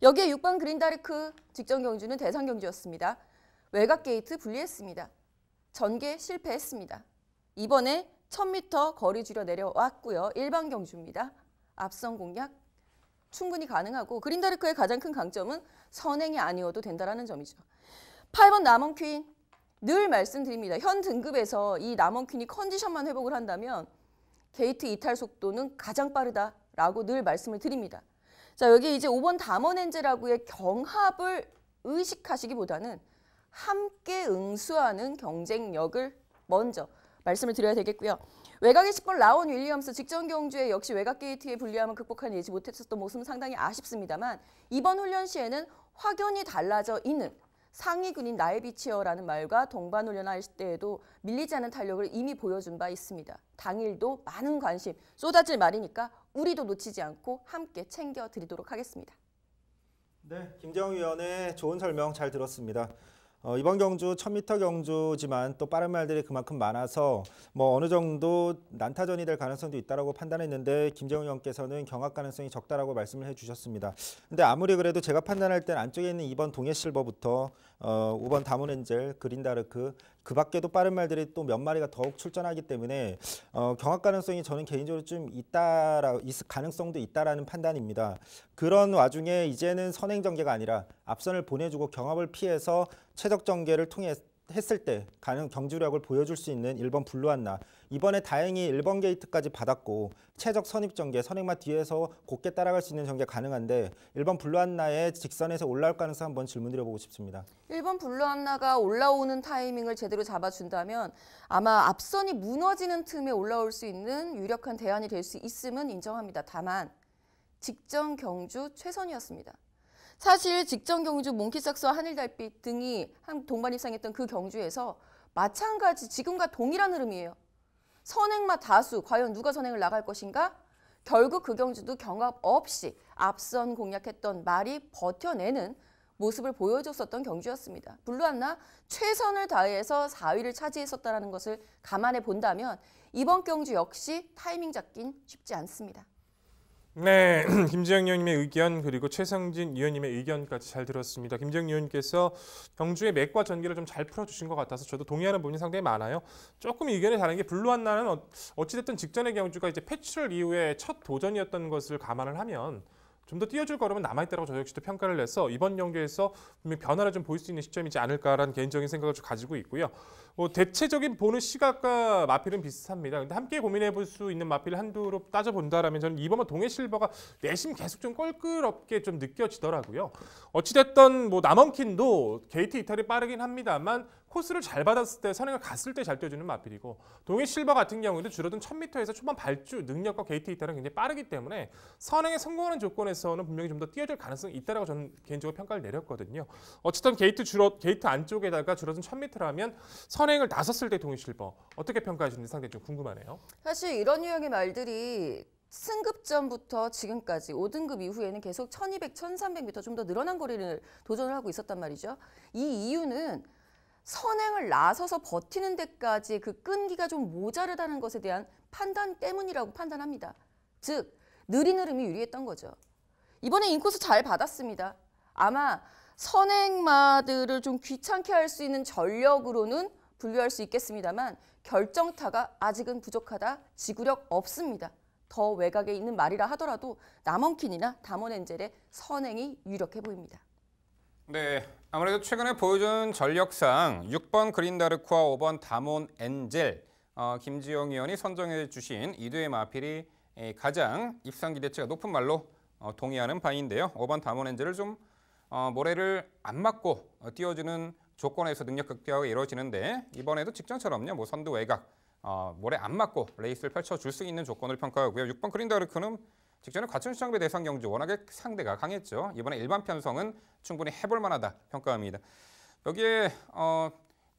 Speaker 2: 여기에 6번 그린다르크 직전 경주는 대상 경주였습니다. 외곽 게이트 분리했습니다. 전개 실패했습니다. 이번에 1000m 거리 줄여 내려왔고요. 일반 경주입니다. 앞선 공략 충분히 가능하고 그린다르크의 가장 큰 강점은 선행이 아니어도 된다는 점이죠. 8번 남원퀸 늘 말씀드립니다. 현 등급에서 이 남원퀸이 컨디션만 회복을 한다면 게이트 이탈 속도는 가장 빠르다라고 늘 말씀을 드립니다. 자, 여기 이제 5번 담원엔젤하고의 경합을 의식하시기보다는 함께 응수하는 경쟁력을 먼저 말씀을 드려야 되겠고요. 외곽의 10번 라온 윌리엄스 직전 경주에 역시 외곽 게이트의 불리함을 극복하지 못했었던 모습은 상당히 아쉽습니다만 이번 훈련 시에는 확연히 달라져 있는 상위군인 나에비치어라는 말과 동반 훈련할 때에도 밀리지 않은 탄력을 이미 보여준 바 있습니다. 당일도 많은 관심 쏟아질 말이니까 우리도 놓치지 않고 함께 챙겨드리도록 하겠습니다.
Speaker 3: 네, 김재영 위원의 좋은 설명 잘 들었습니다. 이번 경주 1000m 경주지만 또 빠른 말들이 그만큼 많아서 뭐 어느 정도 난타전이 될 가능성도 있다라고 판단했는데 김재웅 위원께서는 경합 가능성이 적다라고 말씀을 해주셨습니다. 근데 아무리 그래도 제가 판단할 땐 안쪽에 있는 2번 동해실버부터 5번 다문엔젤, 그린다르크 그 밖에도 빠른 말들이 또 몇 마리가 더욱 출전하기 때문에 경합 가능성이 저는 개인적으로 좀 있을 가능성도 있다라는 판단입니다. 그런 와중에 이제는 선행 전개가 아니라 앞선을 보내주고 경합을 피해서 최적 전개를 통해 했을 때 가능 경주력을 보여줄 수 있는 1번 블루안나. 이번에 다행히 1번 게이트까지 받았고 최적 선입 전개, 선행마 뒤에서 곱게 따라갈 수 있는 전개 가능한데 1번 블루안나의 직선에서 올라올 가능성 한번 질문드려보고 싶습니다.
Speaker 2: 1번 블루안나가 올라오는 타이밍을 제대로 잡아준다면 아마 앞선이 무너지는 틈에 올라올 수 있는 유력한 대안이 될 수 있음은 인정합니다. 다만 직전 경주 최선이었습니다. 사실 직전 경주 몽키삭스와 하늘달빛 등이 동반 입상했던 그 경주에서 마찬가지 지금과 동일한 흐름이에요. 선행마 다수, 과연 누가 선행을 나갈 것인가? 결국 그 경주도 경합 없이 앞선 공략했던 말이 버텨내는 모습을 보여줬었던 경주였습니다. 블루안나 최선을 다해서 4위를 차지했었다는 것을 감안해 본다면 이번 경주 역시 타이밍 잡긴 쉽지 않습니다.
Speaker 4: 네, 김재영 의원님의 의견 그리고 최성진 의원님의 의견까지 잘 들었습니다. 김재영 의원님께서 경주의 맥과 전개를 좀 잘 풀어주신 것 같아서 저도 동의하는 부분이 상당히 많아요. 조금 의견이 다른 게 블루안나는 어찌됐든 직전의 경주가 이제 패출을 이후에 첫 도전이었던 것을 감안을 하면 좀 더 뛰어줄 거라면 남아있다고 저 역시도 평가를 내서 이번 경기에서 분명히 변화를 좀 보일 수 있는 시점이지 않을까라는 개인적인 생각을 좀 가지고 있고요. 대체적인 보는 시각과 마필은 비슷합니다. 근데 함께 고민해 볼 수 있는 마필 한두로 따져본다라면 저는 이번만 동해실버가 내심 계속 좀 껄끄럽게 좀 느껴지더라고요. 어찌됐든 뭐 남원킨도 게이트 이탈이 빠르긴 합니다만 코스를 잘 받았을 때 선행을 갔을 때 잘 뛰어주는 마필이고 동해실버 같은 경우에도 줄어든 1000m에서 초반 발주 능력과 게이트 이탈은 굉장히 빠르기 때문에 선행에 성공하는 조건에서는 분명히 좀 더 뛰어줄 가능성이 있다라고 저는 개인적으로 평가를 내렸거든요. 어쨌든 게이트 안쪽에다가 줄어든 1000m라면 선행을 나섰을 때 동해실버 어떻게 평가하시는지 상당히 좀 궁금하네요.
Speaker 2: 사실 이런 유형의 말들이 승급전부터 지금까지 5등급 이후에는 계속 1200, 1300m 좀 더 늘어난 거리를 도전을 하고 있었단 말이죠. 이 이유는 선행을 나서서 버티는 데까지 그 끈기가 좀 모자르다는 것에 대한 판단 때문이라고 판단합니다. 즉, 느린 흐름이 유리했던 거죠. 이번에 인코스 잘 받았습니다. 아마 선행마들을 좀 귀찮게 할 수 있는 전력으로는 분류할 수 있겠습니다만 결정타가 아직은 부족하다, 지구력 없습니다. 더 외곽에 있는 말이라 하더라도 남원킨이나 담원엔젤의 선행이 유력해 보입니다.
Speaker 1: 네, 아무래도 최근에 보여준 전력상 6번 그린다르크와 5번 담원엔젤 김지영 의원이 선정해 주신 이두의 마필이 가장 입상 기대치가 높은 말로 동의하는 바인데요. 5번 담원엔젤을 좀 모래를 안 맞고 띄워주는 조건에서 능력 극대화가 이루어지는데 이번에도 직전처럼요. 뭐 선두 외곽 모래 안 맞고 레이스를 펼쳐줄 수 있는 조건을 평가하고요. 6번 그린다르크는 직전에 과천시장배 대상 경주 워낙에 상대가 강했죠. 이번에 일반 편성은 충분히 해볼 만하다 평가합니다. 여기에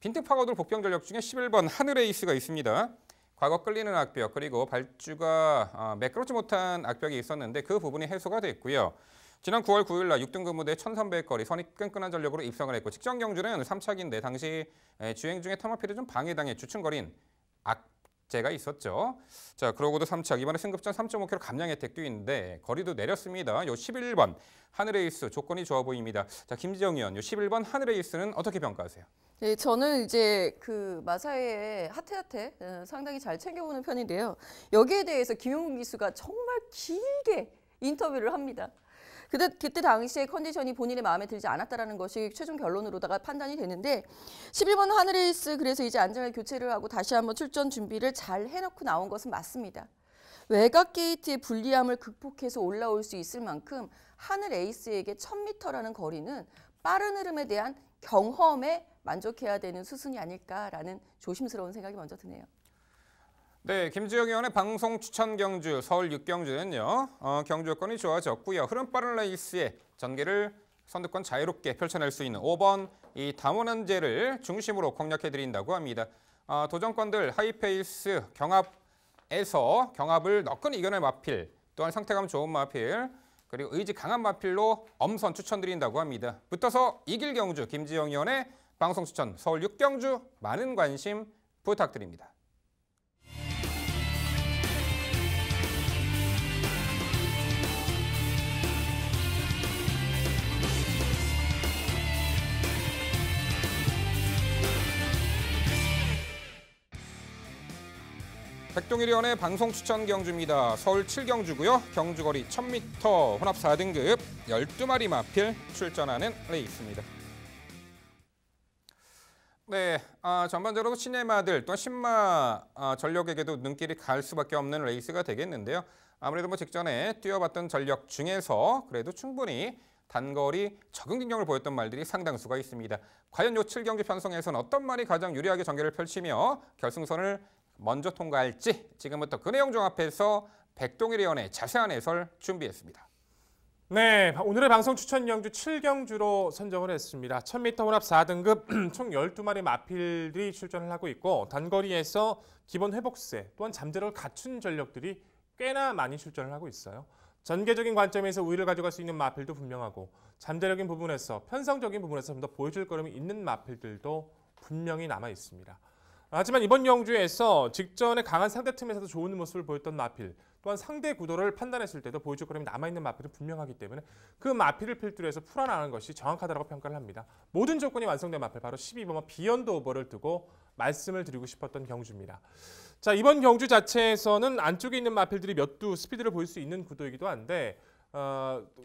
Speaker 1: 빈트 파고들 복병 전력 중에 11번 하늘에이스가 있습니다. 과거 끌리는 악벽 그리고 발주가 매끄럽지 못한 악벽이 있었는데 그 부분이 해소가 됐고요. 지난 9월 9일 날 6등급 무대 1300거리 선이 끈끈한 전력으로 입성을 했고 직전 경주는 3착인데 당시 주행 중에 터마필이 좀 방해당해 주춤거린 악재가 있었죠. 자, 그러고도 3착 이번에 승급전 3.5km 감량 혜택도 있는데 거리도 내렸습니다. 요 11번 하늘에이스 조건이 좋아 보입니다. 자, 김지영 의원, 요 11번 하늘에이스는 어떻게 평가하세요?
Speaker 2: 네, 저는 이제 그 마사회의 하태하태 상당히 잘 챙겨보는 편인데요. 여기에 대해서 김용훈 기수가 정말 길게 인터뷰를 합니다. 그때 당시에 컨디션이 본인의 마음에 들지 않았다라는 것이 최종 결론으로다가 판단이 되는데 11번 하늘에이스 그래서 이제 안전을 교체를 하고 다시 한번 출전 준비를 잘 해놓고 나온 것은 맞습니다. 외곽 게이트의 불리함을 극복해서 올라올 수 있을 만큼 하늘에이스에게 1000m라는 거리는 빠른 흐름에 대한 경험에 만족해야 되는 수순이 아닐까라는 조심스러운 생각이 먼저 드네요.
Speaker 1: 네, 김지영 의원의 방송 추천 경주 서울 6경주는요. 경주 여건이 좋아졌고요. 흐름 빠른 레이스의 전개를 선두권 자유롭게 펼쳐낼 수 있는 5번 이 담원한제를 중심으로 공략해드린다고 합니다. 도전권들 하이페이스 경합에서 경합을 너끈 이겨낼 마필, 또한 상태감 좋은 마필, 그리고 의지 강한 마필로 엄선 추천드린다고 합니다. 붙어서 이길 경주 김지영 의원의 방송 추천 서울 6경주 많은 관심 부탁드립니다. 백동일 의원의 방송 추천 경주입니다. 서울 7경주고요. 경주거리 1000m 혼합 4등급 12마리 마필 출전하는 레이스입니다. 네, 전반적으로 시네마들 또한 신마 전력에게도 눈길이 갈 수밖에 없는 레이스가 되겠는데요. 아무래도 직전에 뛰어봤던 전력 중에서 그래도 충분히 단거리 적응 능력을 보였던 말들이 상당수가 있습니다. 과연 요 7경주 편성에서는 어떤 말이 가장 유리하게 전개를 펼치며 결승선을 먼저 통과할지 지금부터 그 내용 종합해서 백동일 의원의 자세한 해설 준비했습니다.
Speaker 4: 네, 오늘의 방송 추천 경주 7경주로 선정을 했습니다. 1000m 혼합 4등급 총 12마리 마필들이 출전을 하고 있고 단거리에서 기본 회복세 또한 잠재력을 갖춘 전력들이 꽤나 많이 출전을 하고 있어요. 전개적인 관점에서 우위를 가져갈 수 있는 마필도 분명하고 잠재력인 부분에서 편성적인 부분에서 좀 더 보여줄 거름이 있는 마필들도 분명히 남아 있습니다. 하지만 이번 경주에서 직전에 강한 상대 틈에서도 좋은 모습을 보였던 마필, 또한 상대 구도를 판단했을 때도 보여줄 거름이 남아있는 마필은 분명하기 때문에 그 마필을 필두로 해서 풀어나가는 것이 정확하다고 평가를 합니다. 모든 조건이 완성된 마필, 바로 12번마 비욘드 오버를 두고 말씀을 드리고 싶었던 경주입니다. 자, 이번 경주 자체에서는 안쪽에 있는 마필들이 몇 두 스피드를 보일 수 있는 구도이기도 한데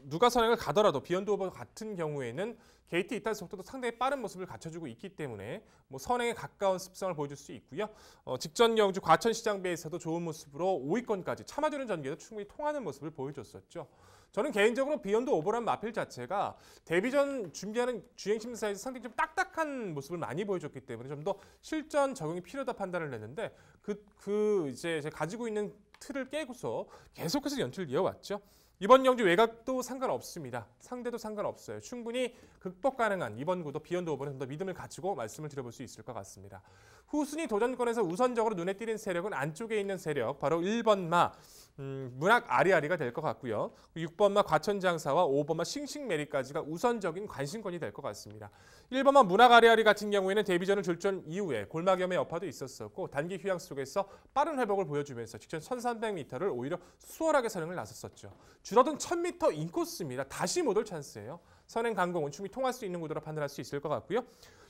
Speaker 4: 누가 선행을 가더라도 비욘드 오버 같은 경우에는 게이트 이탈 속도도 상당히 빠른 모습을 갖춰주고 있기 때문에 선행에 가까운 습성을 보여줄 수 있고요. 직전 경주 과천시장배에서도 좋은 모습으로 5위권까지 참아주는 전개도 충분히 통하는 모습을 보여줬었죠. 저는 개인적으로 비욘드 오버란 마필 자체가 데뷔 전 준비하는 주행심사에서 상당히 좀 딱딱한 모습을 많이 보여줬기 때문에 좀 더 실전 적응이 필요하다 판단을 했는데 이제 제가 가지고 있는 틀을 깨고서 계속해서 연출을 이어왔죠. 이번 경주 외곽도 상관없습니다. 상대도 상관없어요. 충분히 극복 가능한 이번 구도 비욘드 오버는 좀 더 믿음을 가지고 말씀을 드려볼 수 있을 것 같습니다. 후순위 도전권에서 우선적으로 눈에 띄는 세력은 안쪽에 있는 세력, 바로 1번마 문학 아리아리가 될 것 같고요. 6번마 과천장사와 5번마 싱싱메리까지가 우선적인 관심권이 될 것 같습니다. 1번마 문학 아리아리 같은 경우에는 데뷔전을 출전 이후에 골막염의 여파도 있었었고 단기 휴양 속에서 빠른 회복을 보여주면서 직전 1300m를 오히려 수월하게 선행을 나섰었죠. 줄어든 1000m 인코스입니다. 다시 못 올 찬스예요. 선행 강공은 충분히 통할 수 있는 구도라 판단할 수 있을 것 같고요.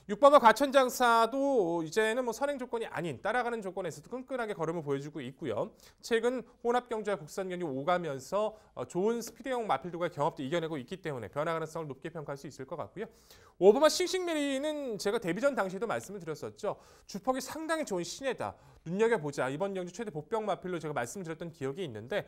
Speaker 4: 6번마 과천장사도 이제는 선행 조건이 아닌 따라가는 조건에서도 끈끈하게 걸음을 보여주고 있고요. 최근 혼합경주와 국산경주 오가면서 좋은 스피드형 마필들과 경합도 이겨내고 있기 때문에 변화 가능성을 높게 평가할 수 있을 것 같고요. 5번마 싱싱메리는 제가 데뷔전 당시에도 말씀을 드렸었죠. 주폭이 상당히 좋은 신예다. 눈여겨보자. 이번 경주 최대 복병 마필로 제가 말씀드렸던 기억이 있는데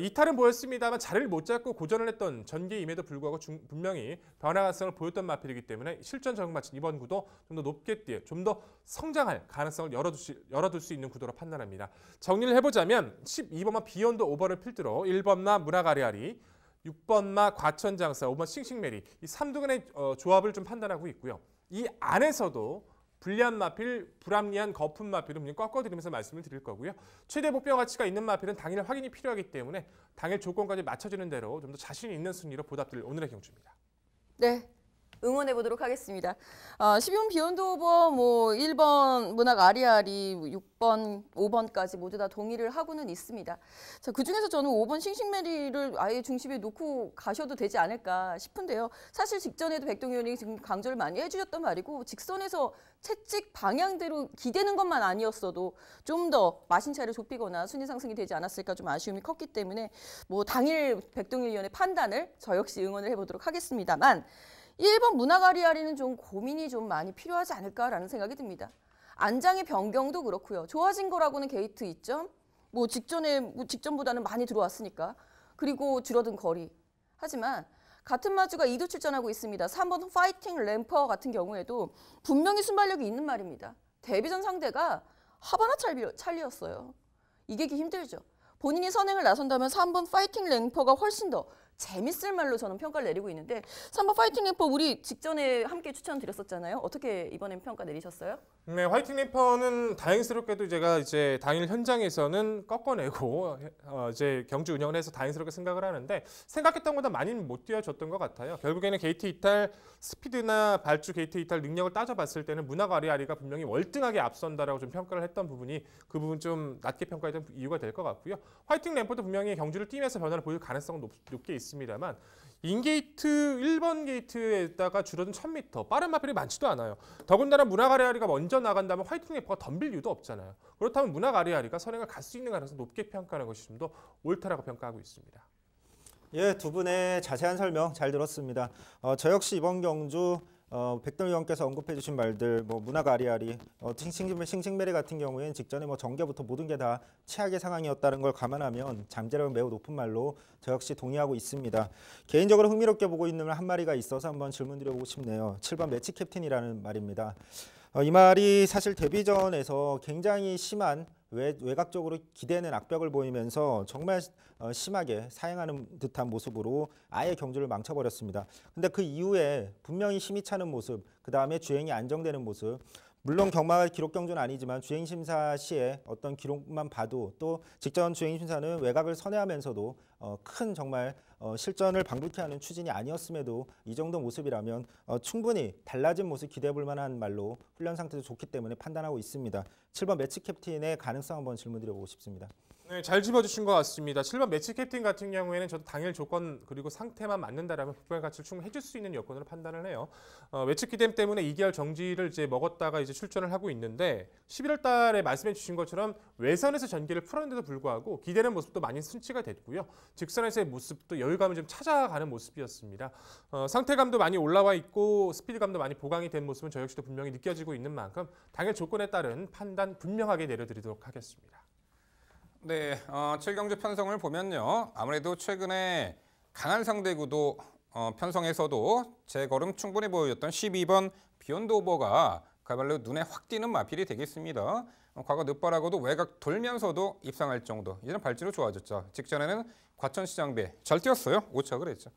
Speaker 4: 이탈은 보였습니다만 자리를 못 잡고 고전을 했던 전개임에도 불구하고 분명히 변화 가능성을 보였던 마필이기 때문에 실전 적응 마친 이번 구도 좀 더 높게 뛰어 좀 더 성장할 가능성을 열어둘 수 있는 구도로 판단합니다. 정리를 해보자면 12번마 비욘드 오버를 필두로 1번마 문화가리아리, 6번마 과천장사, 5번 싱싱메리 이 3두간의 조합을 좀 판단하고 있고요. 이 안에서도 불리한 마필, 불합리한 거품 마필은 꺾어드리면서 말씀을 드릴 거고요. 최대 목표 가치가 있는 마필은 당일 확인이 필요하기 때문에 당일 조건까지 맞춰주는 대로 좀 더 자신 있는 승리로 보답드릴 오늘의 경주입니다.
Speaker 2: 네, 응원해 보도록 하겠습니다. 12번 비욘드 오버, 1번 문학 아리아리, 6번, 5번까지 모두 다 동의를 하고는 있습니다. 자, 그중에서 저는 5번 싱싱메리를 아예 중심에 놓고 가셔도 되지 않을까 싶은데요. 사실 직전에도 백동 의원이 지금 강조를 많이 해주셨던 말이고, 직선에서 채찍 방향대로 기대는 것만 아니었어도 좀 더 마신 차를 좁히거나 순위 상승이 되지 않았을까 좀 아쉬움이 컸기 때문에 당일 백동일 의원의 판단을 저 역시 응원을 해보도록 하겠습니다만, 1번 문학 아리아리는 좀 고민이 좀 많이 필요하지 않을까라는 생각이 듭니다. 안장의 변경도 그렇고요. 좋아진 거라고는 게이트 2점, 직전보다는 많이 들어왔으니까. 그리고 줄어든 거리. 하지만 같은 마주가 2도 출전하고 있습니다. 3번 파이팅 램퍼 같은 경우에도 분명히 순발력이 있는 말입니다. 데뷔전 상대가 하바나 찰리였어요. 이기기 힘들죠. 본인이 선행을 나선다면 3번 파이팅 램퍼가 훨씬 더 재밌을 말로 저는 평가를 내리고 있는데, 3번 파이팅 램퍼 우리 직전에 함께 추천드렸었잖아요. 어떻게 이번엔 평가 내리셨어요?
Speaker 4: 네, 화이팅 래퍼는 다행스럽게도 제가 이제 당일 현장에서는 꺾어내고 이제 경주 운영을 해서 다행스럽게 생각을 하는데, 생각했던 것보다 많이는 못 뛰어줬던 것 같아요. 결국에는 게이트 이탈, 스피드나 발주 게이트 이탈 능력을 따져봤을 때는 문학 아리아리가 분명히 월등하게 앞선다라고 좀 평가를 했던 부분이 그 부분 좀 낮게 평가했던 이유가 될 것 같고요. 화이팅 램퍼도 분명히 경주를 뛰면서 변화를 보일 가능성은 높게 있습니다만, 인게이트 1번 게이트에다가 줄어든 1000m 빠른 마필이 많지도 않아요. 더군다나 문학 아리아리가 먼저 나간다면 화이팅 래퍼가 덤빌 이유도 없잖아요. 그렇다면 문학 아리아리가 선행을 갈 수 있는 가능성이 높게 평가하는 것이 좀 더 옳다라고 평가하고 있습니다.
Speaker 3: 예, 두 분의 자세한 설명 잘 들었습니다. 저 역시 이번 경주 백동 의원께서 언급해 주신 말들, 문학 아리아리, 싱싱메리 같은 경우에는 직전에 전개부터 모든 게 다 최악의 상황이었다는 걸 감안하면 잠재력은 매우 높은 말로 저 역시 동의하고 있습니다. 개인적으로 흥미롭게 보고 있는 말 한 마리가 있어서 한번 질문 드려보고 싶네요. 7번 매치 캡틴이라는 말입니다. 이 말이 사실 데뷔전에서 굉장히 심한 외곽적으로 기대는 악벽을 보이면서 정말 심하게 사행하는 듯한 모습으로 아예 경주를 망쳐버렸습니다. 근데 그 이후에 분명히 힘이 차는 모습, 그 다음에 주행이 안정되는 모습, 물론 경마가 기록 경주는 아니지만 주행 심사 시에 어떤 기록만 봐도, 또 직전 주행 심사는 외곽을 선회하면서도 큰 정말 실전을 방불케 하는 추진이 아니었음에도 이 정도 모습이라면 충분히 달라진 모습 기대해 볼 만한 말로 훈련 상태도 좋기 때문에 판단하고 있습니다. 7번 매치 캡틴의 가능성 한번 질문 드려보고 싶습니다.
Speaker 4: 네, 잘 짚어주신 것 같습니다. 7번 매치 캡틴 같은 경우에는 저도 당일 조건 그리고 상태만 맞는다라면 득발 가치를 충분히 해줄 수 있는 여건으로 판단을 해요. 매치 기댐 때문에 2개월 정지를 이제 먹었다가 이제 출전을 하고 있는데, 11월달에 말씀해주신 것처럼 외선에서 전기를 풀었는데도 불구하고 기대는 모습도 많이 순치가 됐고요. 직선에서의 모습도 여유감을 좀 찾아가는 모습이었습니다. 상태감도 많이 올라와 있고 스피드감도 많이 보강이 된 모습은 저 역시도 분명히 느껴지고 있는 만큼 당일 조건에 따른 판단 분명하게 내려드리도록 하겠습니다.
Speaker 1: 네, 7경주 편성을 보면요. 아무래도 최근에 강한 상대 구도 편성에서도 재걸음 충분히 보여줬던 12번 비욘드 오버가 그야말로 눈에 확 띄는 마필이 되겠습니다. 과거 늦바라고도 외곽 돌면서도 입상할 정도. 이제는 발주로 좋아졌죠. 직전에는 과천시장배 잘 뛰었어요. 5착을 했죠.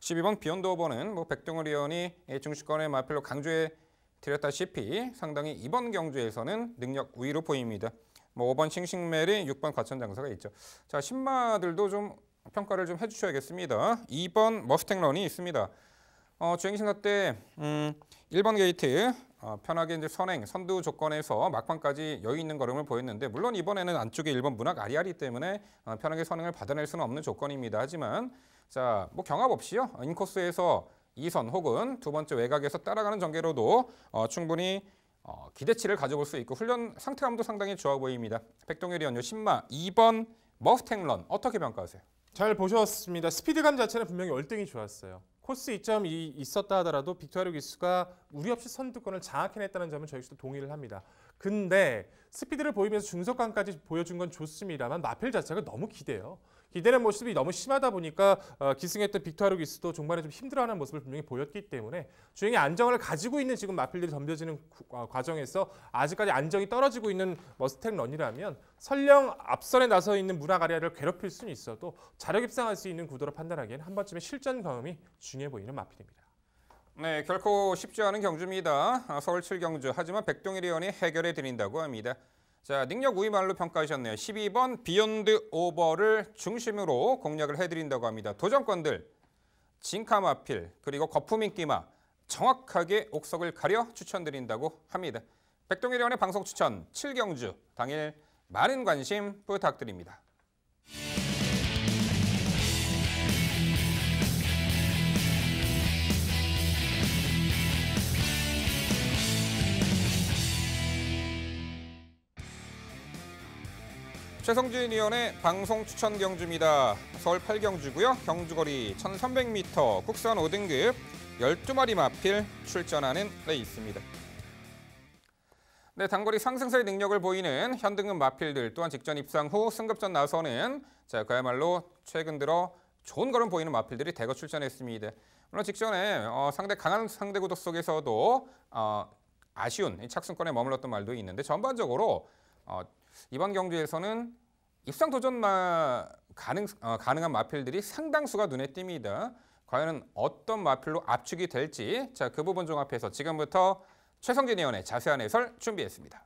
Speaker 1: 12번 비욘드 오버는 백동을 의원이 중시권의 마필로 강조해 드렸다시피 상당히 이번 경주에서는 능력 우위로 보입니다. 5번 싱싱메리, 6번 과천장사가 있죠. 자, 신마들도 좀 평가를 좀 해주셔야겠습니다. 2번 머스탱런이 있습니다. 주행심사 때 1번 게이트 편하게 이제 선두 조건에서 막판까지 여유 있는 걸음을 보였는데, 물론 이번에는 안쪽에 1번 문학 아리아리 때문에 편하게 선행을 받아낼 수는 없는 조건입니다. 하지만 자, 경합 없이요. 인코스에서 2선 혹은 두 번째 외곽에서 따라가는 전개로도 충분히 기대치를 가져볼 수 있고 훈련 상태감도 상당히 좋아 보입니다. 백동일이 연료 신마 2번 머스탱런 어떻게 평가하세요?
Speaker 4: 잘 보셨습니다. 스피드감 자체는 분명히 월등히 좋았어요. 코스 2.2 있었다 하더라도 빅토리아 기수가 우리 없이 선두권을 장악해냈다는 점은 저희 역시도 동의를 합니다. 근데 스피드를 보이면서 중속감까지 보여준 건 좋습니다만 마필 자체가 너무 기대요. 기대는 모습이 너무 심하다 보니까 기승했던 빅토리아 기수도 종반에 좀 힘들어하는 모습을 분명히 보였기 때문에 주행의 안정을 가지고 있는 지금 마필들이 덤벼지는 과정에서 아직까지 안정이 떨어지고 있는 머스탱런이라면 설령 앞선에 나서 있는 문학 아리아를 괴롭힐 수는 있어도 자력 입상할 수 있는 구도로 판단하기에는 한 번쯤의 실전 경험이 중요해 보이는 마필입니다.
Speaker 1: 네, 결코 쉽지 않은 경주입니다. 서울 7경주. 하지만 백동일 의원이 해결해 드린다고 합니다. 자, 능력 우위 말로 평가하셨네요. 12번 비욘드 오버를 중심으로 공략을 해드린다고 합니다. 도전권들, 진카마필, 그리고 거품인기마, 정확하게 옥석을 가려 추천드린다고 합니다. 백동일의원의 방송 추천 7경주 당일 많은 관심 부탁드립니다. 최성진 의원의 방송 추천 경주입니다. 서울 8경주고요. 경주거리 1300m 국산 5등급 12마리 마필 출전하는 레이스입니다. 네, 단거리 상승세의 능력을 보이는 현등급 마필들 또한 직전 입상 후 승급전 나서는 그야말로 최근 들어 좋은 걸음 보이는 마필들이 대거 출전했습니다. 물론 직전에 상대 강한 상대 구도 속에서도 아쉬운 착승권에 머물렀던 말도 있는데 전반적으로 이번 경주에서는 입상 도전 가능한 마필들이 상당수가 눈에 띕니다. 과연 어떤 마필로 압축이 될지 그 부분 종합해서 지금부터 최성진 의원의 자세한 해설 준비했습니다.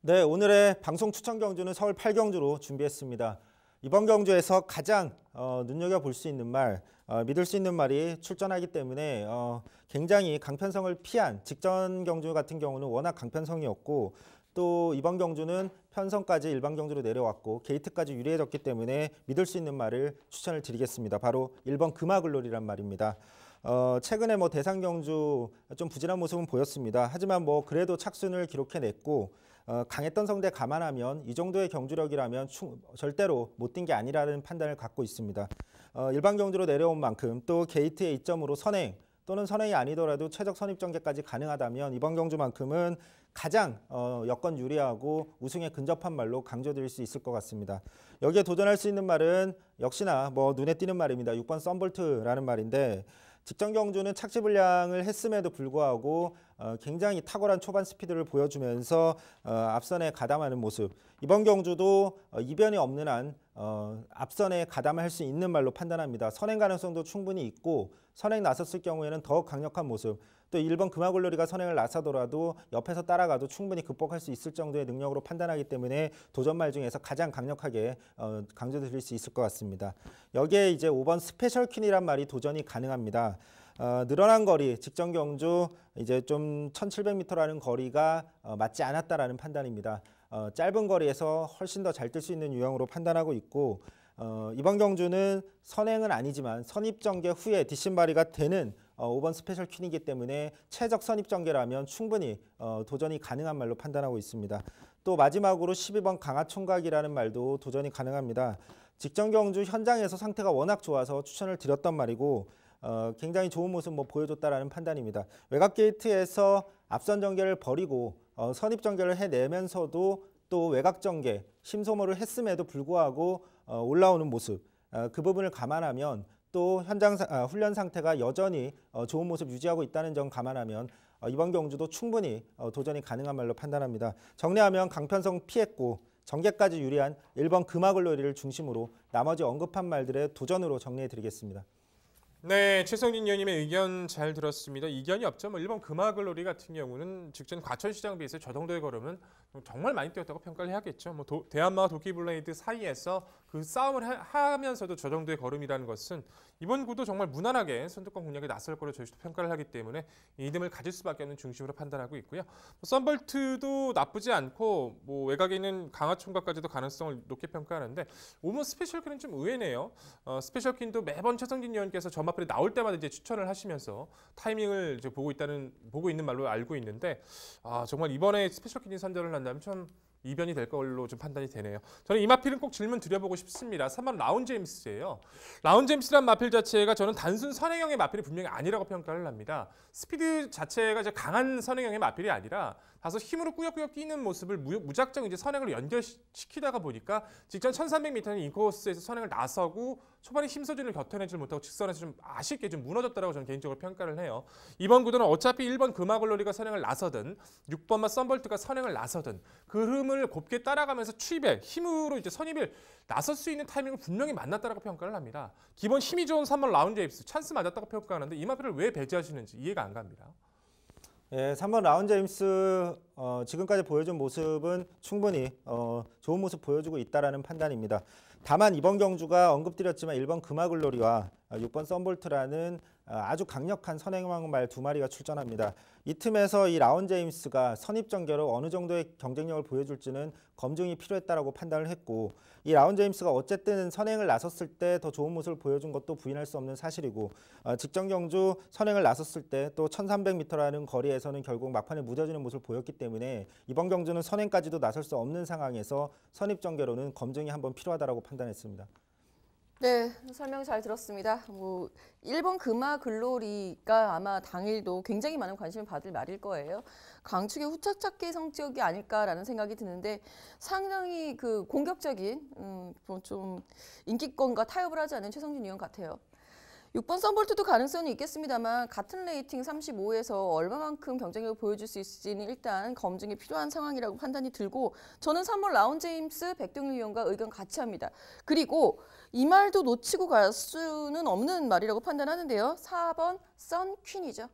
Speaker 3: 네, 오늘의 방송 추천 경주는 서울 8경주로 준비했습니다. 이번 경주에서 가장 눈여겨볼 수 있는 말, 믿을 수 있는 말이 출전하기 때문에 굉장히 강편성을 피한 직전 경주 같은 경우는 워낙 강편성이었고 또 이번 경주는 편성까지 일반 경주로 내려왔고 게이트까지 유리해졌기 때문에 믿을 수 있는 말을 추천을 드리겠습니다. 바로 1번 금화글로리란 말입니다. 최근에 대상 경주 좀 부진한 모습은 보였습니다. 하지만 그래도 착순을 기록해냈고 강했던 성대 감안하면 이 정도의 경주력이라면 절대로 못 뛴 게 아니라는 판단을 갖고 있습니다. 일반 경주로 내려온 만큼 또 게이트의 이점으로 선행 또는 선행이 아니더라도 최적 선입전개까지 가능하다면 이번 경주만큼은 가장 여건 유리하고 우승에 근접한 말로 강조드릴 수 있을 것 같습니다. 여기에 도전할 수 있는 말은 역시나 눈에 띄는 말입니다. 6번 썬볼트라는 말인데 직전 경주는 착지 불량을 했음에도 불구하고 굉장히 탁월한 초반 스피드를 보여주면서 앞선에 가담하는 모습. 이번 경주도 이변이 없는 한 앞선에 가담할 수 있는 말로 판단합니다. 선행 가능성도 충분히 있고 선행 나섰을 경우에는 더욱 강력한 모습. 또 1번 금화글로리가 선행을 나서더라도 옆에서 따라가도 충분히 극복할 수 있을 정도의 능력으로 판단하기 때문에 도전말 중에서 가장 강력하게 강조드릴 수 있을 것 같습니다. 여기에 이제 5번 스페셜 퀸이란 말이 도전이 가능합니다. 늘어난 거리, 직전 경주 이제 좀 1700m라는 거리가 맞지 않았다라는 판단입니다. 짧은 거리에서 훨씬 더 잘 뛸 수 있는 유형으로 판단하고 있고 이번 경주는 선행은 아니지만 선입전개 후에 뒷심발이가 되는 5번 스페셜 퀸이기 때문에 최적 선입전개라면 충분히 도전이 가능한 말로 판단하고 있습니다. 또 마지막으로 12번 강화총각이라는 말도 도전이 가능합니다. 직전 경주 현장에서 상태가 워낙 좋아서 추천을 드렸던 말이고 굉장히 좋은 모습 보여줬다라는 판단입니다. 외곽 게이트에서 앞선 전개를 버리고 선입 전개를 해내면서도 또 외곽 전개, 심소모를 했음에도 불구하고 올라오는 모습, 그 부분을 감안하면 또 현장 훈련 상태가 여전히 좋은 모습 유지하고 있다는 점 감안하면 이번 경주도 충분히 도전이 가능한 말로 판단합니다. 정리하면 강편성 피했고 전개까지 유리한 1번 금화글로리를 중심으로 나머지 언급한 말들의 도전으로 정리해드리겠습니다.
Speaker 4: 네, 최성진 의원님의 의견 잘 들었습니다. 이견이 없죠. 1번 금화글로리 같은 경우는 직전 과천시장 비해서 저 정도의 걸음은 정말 많이 뛰었다고 평가를 해야겠죠. 대한마와 도끼블레이드 사이에서 그 싸움을 하면서도 저 정도의 걸음이라는 것은 이번 구도 정말 무난하게 선두권 공략에 나설 거로 저희도 평가를 하기 때문에 이듬을 가질 수밖에 없는 중심으로 판단하고 있고요. 썬볼트도 나쁘지 않고 외곽에 있는 강화총각까지도 가능성을 높게 평가하는데 5번 스페셜퀸은 좀 의외네요. 스페셜퀸도 매번 최성진 의원께서 점화필이 나올 때마다 이제 추천을 하시면서 타이밍을 이제 보고 있는 말로 알고 있는데 정말 이번에 스페셜퀸이 선전을 한다면 좀 이변이 될 걸로 좀 판단이 되네요. 저는 이 마필은 꼭 질문 드려보고 싶습니다. 3번 라운 제임스예요. 라운 제임스란 마필 자체가 저는 단순 선행형의 마필이 분명히 아니라고 평가를 합니다. 스피드 자체가 이제 강한 선행형의 마필이 아니라 다소 힘으로 꾸역꾸역 뛰는 모습을 무작정 이제 선행을 연결시키다가 보니까 직전 1300m는 인코스에서 선행을 나서고 초반에 힘서준을 견뎌내지 못하고 직선에서 좀 아쉽게 좀 무너졌다라고 저는 개인적으로 평가를 해요. 이번 구도는 어차피 1번 금화글로리가 선행을 나서든 6번만 썬볼트가 선행을 나서든 그 흐름을 곱게 따라가면서 추입에 힘으로 이제 선입을 나설 수 있는 타이밍을 분명히 만났다라고 평가를 합니다. 기본 힘이 좋은 3번 라운 제임스 찬스 맞았다고 평가하는데 이 마필을 왜 배제하시는지 이해가 안 갑니다.
Speaker 3: 예, 3번 라운 제임스 지금까지 보여준 모습은 충분히 좋은 모습 보여주고 있다라는 판단입니다. 다만 이번 경주가 언급드렸지만 1번 금화글로리와 6번 썬볼트라는 아주 강력한 선행왕말 2마리가 출전합니다. 이 틈에서 이 라온 제임스가 선입전개로 어느 정도의 경쟁력을 보여줄지는 검증이 필요했다라고 판단을 했고, 이 라온 제임스가 어쨌든 선행을 나섰을 때 더 좋은 모습을 보여준 것도 부인할 수 없는 사실이고, 직전 경주 선행을 나섰을 때 또 1300m라는 거리에서는 결국 막판에 무뎌지는 모습을 보였기 때문에 이번 경주는 선행까지도 나설 수 없는 상황에서 선입전개로는 검증이 한번 필요하다라고 판단했습니다.
Speaker 2: 네, 설명 잘 들었습니다. 1번 금화 글로리가 아마 당일도 굉장히 많은 관심을 받을 말일 거예요. 강축의 후착착기 성격이 아닐까라는 생각이 드는데 상당히 그 공격적인 좀 인기권과 타협을 하지 않은 최성진 위원 같아요. 6번 썬볼트도 가능성이 있겠습니다만 같은 레이팅 35에서 얼마만큼 경쟁력을 보여줄 수 있을지는 일단 검증이 필요한 상황이라고 판단이 들고, 저는 3번 라온 제임스 백동일 위원과 의견 같이 합니다. 그리고 이 말도 놓치고 갈 수는 없는 말이라고 판단하는데요. 4번 썬퀸이죠.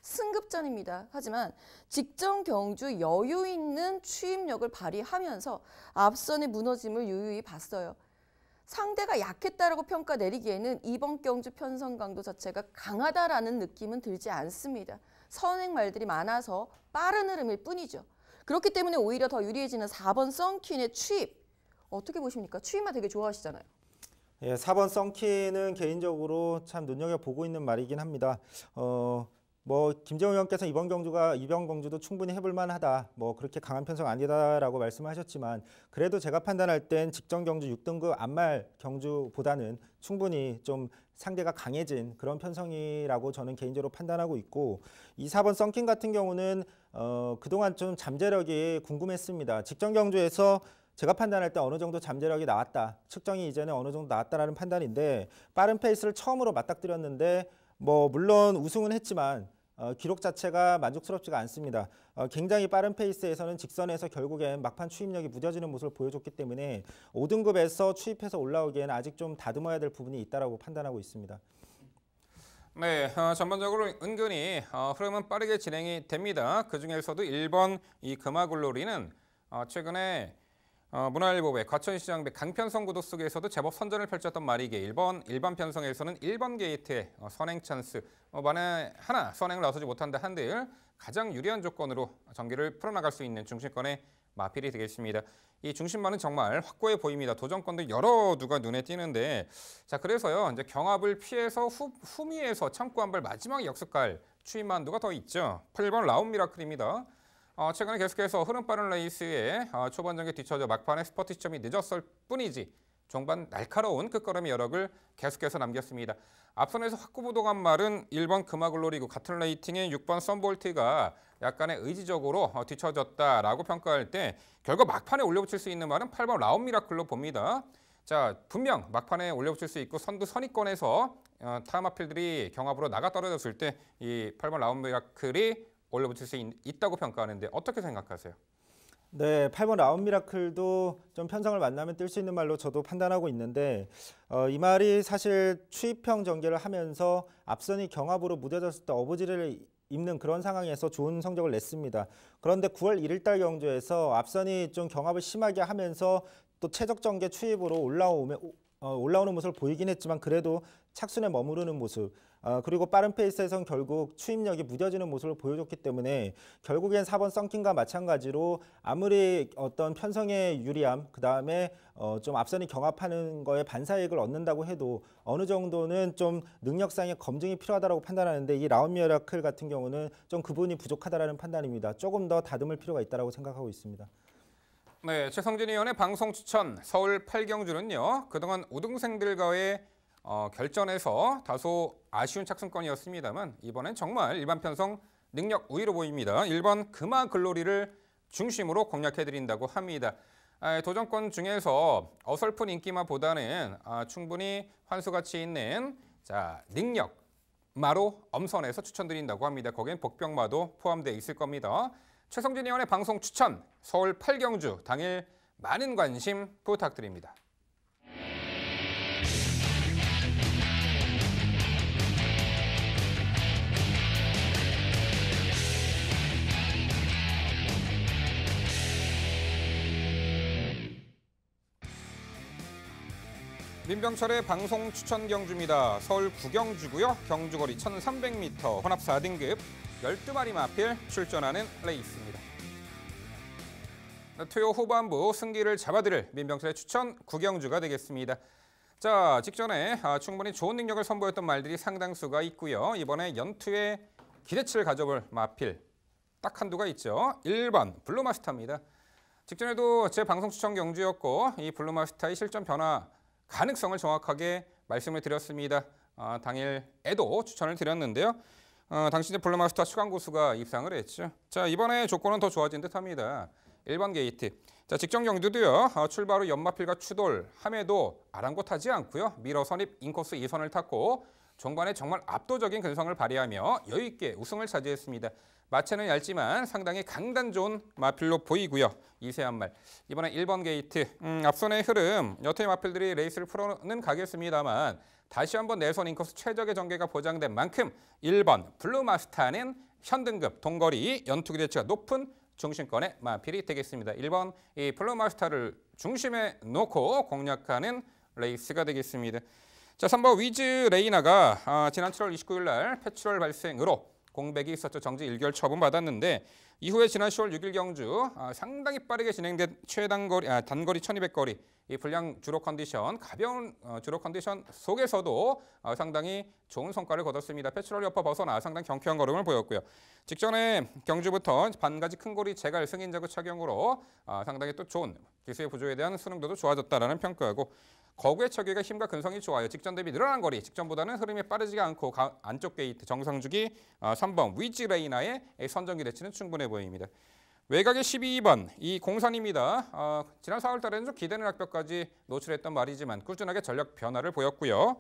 Speaker 2: 승급전입니다. 하지만 직전 경주 여유 있는 추임력을 발휘하면서 앞선의 무너짐을 유유히 봤어요. 상대가 약했다라고 평가 내리기에는 이번 경주 편성 강도 자체가 강하다라는 느낌은 들지 않습니다. 선행 말들이 많아서 빠른 흐름일 뿐이죠. 그렇기 때문에 오히려 더 유리해지는 4번 썬퀸의 추입. 어떻게 보십니까? 추입만 되게 좋아하시잖아요.
Speaker 3: 예, 4번 썬키는 개인적으로 참 눈여겨보고 있는 말이긴 합니다. 김재훈 의원께서 이번 경주도 충분히 해볼 만하다. 그렇게 강한 편성 아니다라고 말씀하셨지만, 그래도 제가 판단할 땐 직전 경주 6등급 안말 경주보다는 충분히 좀 상대가 강해진 그런 편성이라고 저는 개인적으로 판단하고 있고, 이 4번 썬킨 같은 경우는 그동안 좀 잠재력이 궁금했습니다. 직전 경주에서 제가 판단할 때 어느 정도 잠재력이 나왔다, 측정이 이전에 어느 정도 나왔다라는 판단인데, 빠른 페이스를 처음으로 맞닥뜨렸는데 물론 우승은 했지만 기록 자체가 만족스럽지가 않습니다. 굉장히 빠른 페이스에서는 직선에서 결국엔 막판 추입력이 무뎌지는 모습을 보여줬기 때문에 5등급에서 추입해서 올라오기에는 아직 좀 다듬어야 될 부분이 있다고 판단하고 있습니다.
Speaker 1: 네, 전반적으로 은근히 흐름은 빠르게 진행이 됩니다. 그중에서도 1번 이 금화글로리는 최근에 문화일보배, 과천시장배 강편성 구도 속에서도 제법 선전을 펼쳤던 말이기에 일반 편성에서는 1번 게이트의 선행 찬스, 만에 하나 선행을 나서지 못한다 한들 가장 유리한 조건으로 전기를 풀어나갈 수 있는 중심권의 마필이 되겠습니다. 이 중심만은 정말 확고해 보입니다. 도전권도 여러 두가 눈에 띄는데, 자 그래서요 이제 경합을 피해서 후미에서 참고 한 발 마지막 역습갈 추임만두가 더 있죠. 8번 라온 미라클입니다. 최근에 계속해서 흐름 빠른 레이스에 초반 전개 뒤쳐져 막판에 스퍼트 시점이 늦었을 뿐이지 종반 날카로운 끝걸음의 여력을 계속해서 남겼습니다. 앞선에서 확고부동한 말은 1번 금화글로리고 같은 레이팅의 6번 썬볼트가 약간의 의지적으로 뒤쳐졌다라고 평가할 때 결국 막판에 올려붙일 수 있는 말은 8번 라온 미라클로 봅니다. 자 분명 막판에 올려붙일 수 있고 선두 선위권에서 타마필들이 경합으로 나가 떨어졌을 때 이 8번 라온 미라클이 올려붙일 수 있다고 평가하는데 어떻게 생각하세요?
Speaker 3: 네, 8번 라온 미라클도 좀 편성을 만나면 뛸 수 있는 말로 저도 판단하고 있는데, 이 말이 사실 추입형 전개를 하면서 앞선이 경합으로 무뎌졌을 때 어부지를 입는 그런 상황에서 좋은 성적을 냈습니다. 그런데 9월 1일달 경주에서 앞선이 좀 경합을 심하게 하면서 또 최적 전개 추입으로 올라오는 모습을 보이긴 했지만 그래도 착순에 머무르는 모습, 그리고 빠른 페이스에선 결국 추임력이 무뎌지는 모습을 보여줬기 때문에 결국엔 4번 썬킨과 마찬가지로 아무리 어떤 편성의 유리함, 그 다음에 좀 앞선이 경합하는 거에 반사이익을 얻는다고 해도 어느 정도는 좀 능력상의 검증이 필요하다고 판단하는데, 이 라온 미라클 같은 경우는 좀 그 부분이 부족하다라는 판단입니다. 조금 더 다듬을 필요가 있다고 생각하고 있습니다.
Speaker 1: 네, 최성진 의원의 방송 추천 서울 8경주는요. 그동안 우등생들과의 결전에서 다소 아쉬운 착승권이었습니다만 이번엔 정말 일반 편성 능력 우위로 보입니다. 1번 금화글로리를 중심으로 공략해드린다고 합니다. 도전권 중에서 어설픈 인기만보다는 충분히 환수가치 있는 능력 마로 엄선해서 추천드린다고 합니다. 거기엔 복병마도 포함되어 있을 겁니다. 최성진 의원의 방송 추천 서울 8경주 당일 많은 관심 부탁드립니다. 민병철의 방송 추천 경주입니다. 서울 구경주고요. 경주거리 1300m 혼합 4등급 12마리 마필 출전하는 레이스입니다. 토요 후반부 승기를 잡아드릴 민병철의 추천 구경주가 되겠습니다. 자, 직전에 충분히 좋은 능력을 선보였던 말들이 상당수가 있고요. 이번에 연투에 기대치를 가져볼 마필 딱 한두가 있죠. 1번 블루마스터입니다. 직전에도 제 방송 추천 경주였고 이 블루마스터의 실전 변화 가능성을 정확하게 말씀을 드렸습니다. 당일에도 추천을 드렸는데요. 당시 블루마스터 추강 고수가 입상을 했죠. 자, 이번에 조건은 더 좋아진 듯합니다. 1번 게이트. 자, 직전 경주도요. 출발 후 연마필과 추돌함에도 아랑곳하지 않고요. 미러 선입 인코스 2선을 탔고 종반에 정말 압도적인 근성을 발휘하며 여유 있게 우승을 차지했습니다. 마체는 얇지만 상당히 강단 좋은 마필로 보이고요. 이세한 말. 이번에 1번 게이트. 앞선의 흐름. 여태의 마필들이 레이스를 풀어는 가겠습니다만 다시 한번 내선 인코스 최적의 전개가 보장된 만큼 1번 블루마스터는 현등급 동거리 연투 기대치가 높은 중심권의 마필이 되겠습니다. 1번 이 블루마스터를 중심에 놓고 공략하는 레이스가 되겠습니다. 자, 3번 위즈 레이나가 지난 7월 29일 날 폐출혈 발생으로 공백이 있었죠. 정지 1개월 처분 받았는데 이후에 지난 10월 6일 경주 상당히 빠르게 진행된 최단거리 단거리 1200거리 이 불량 주로 컨디션 가벼운 주로 컨디션 속에서도 상당히 좋은 성과를 거뒀습니다. 폐출혈 여파 벗어나 상당히 경쾌한 걸음을 보였고요. 직전에 경주부터 반가지 큰고리 제갈 승인자구 착용으로 상당히 또 좋은 기수의 부조에 대한 수능도도 좋아졌다라는 평가하고 거구의 처기가 힘과 근성이 좋아요. 직전 대비 늘어난 거리, 직전보다는 흐름이 빠르지가 않고 안쪽 게이트 정상주기 3번 위즈 레이나의 선전 기대치는 충분해 보입니다. 외곽의 12번 이 공산입니다. 지난 4월 달에는 좀 기대는 악벽까지 노출했던 말이지만 꾸준하게 전력 변화를 보였고요.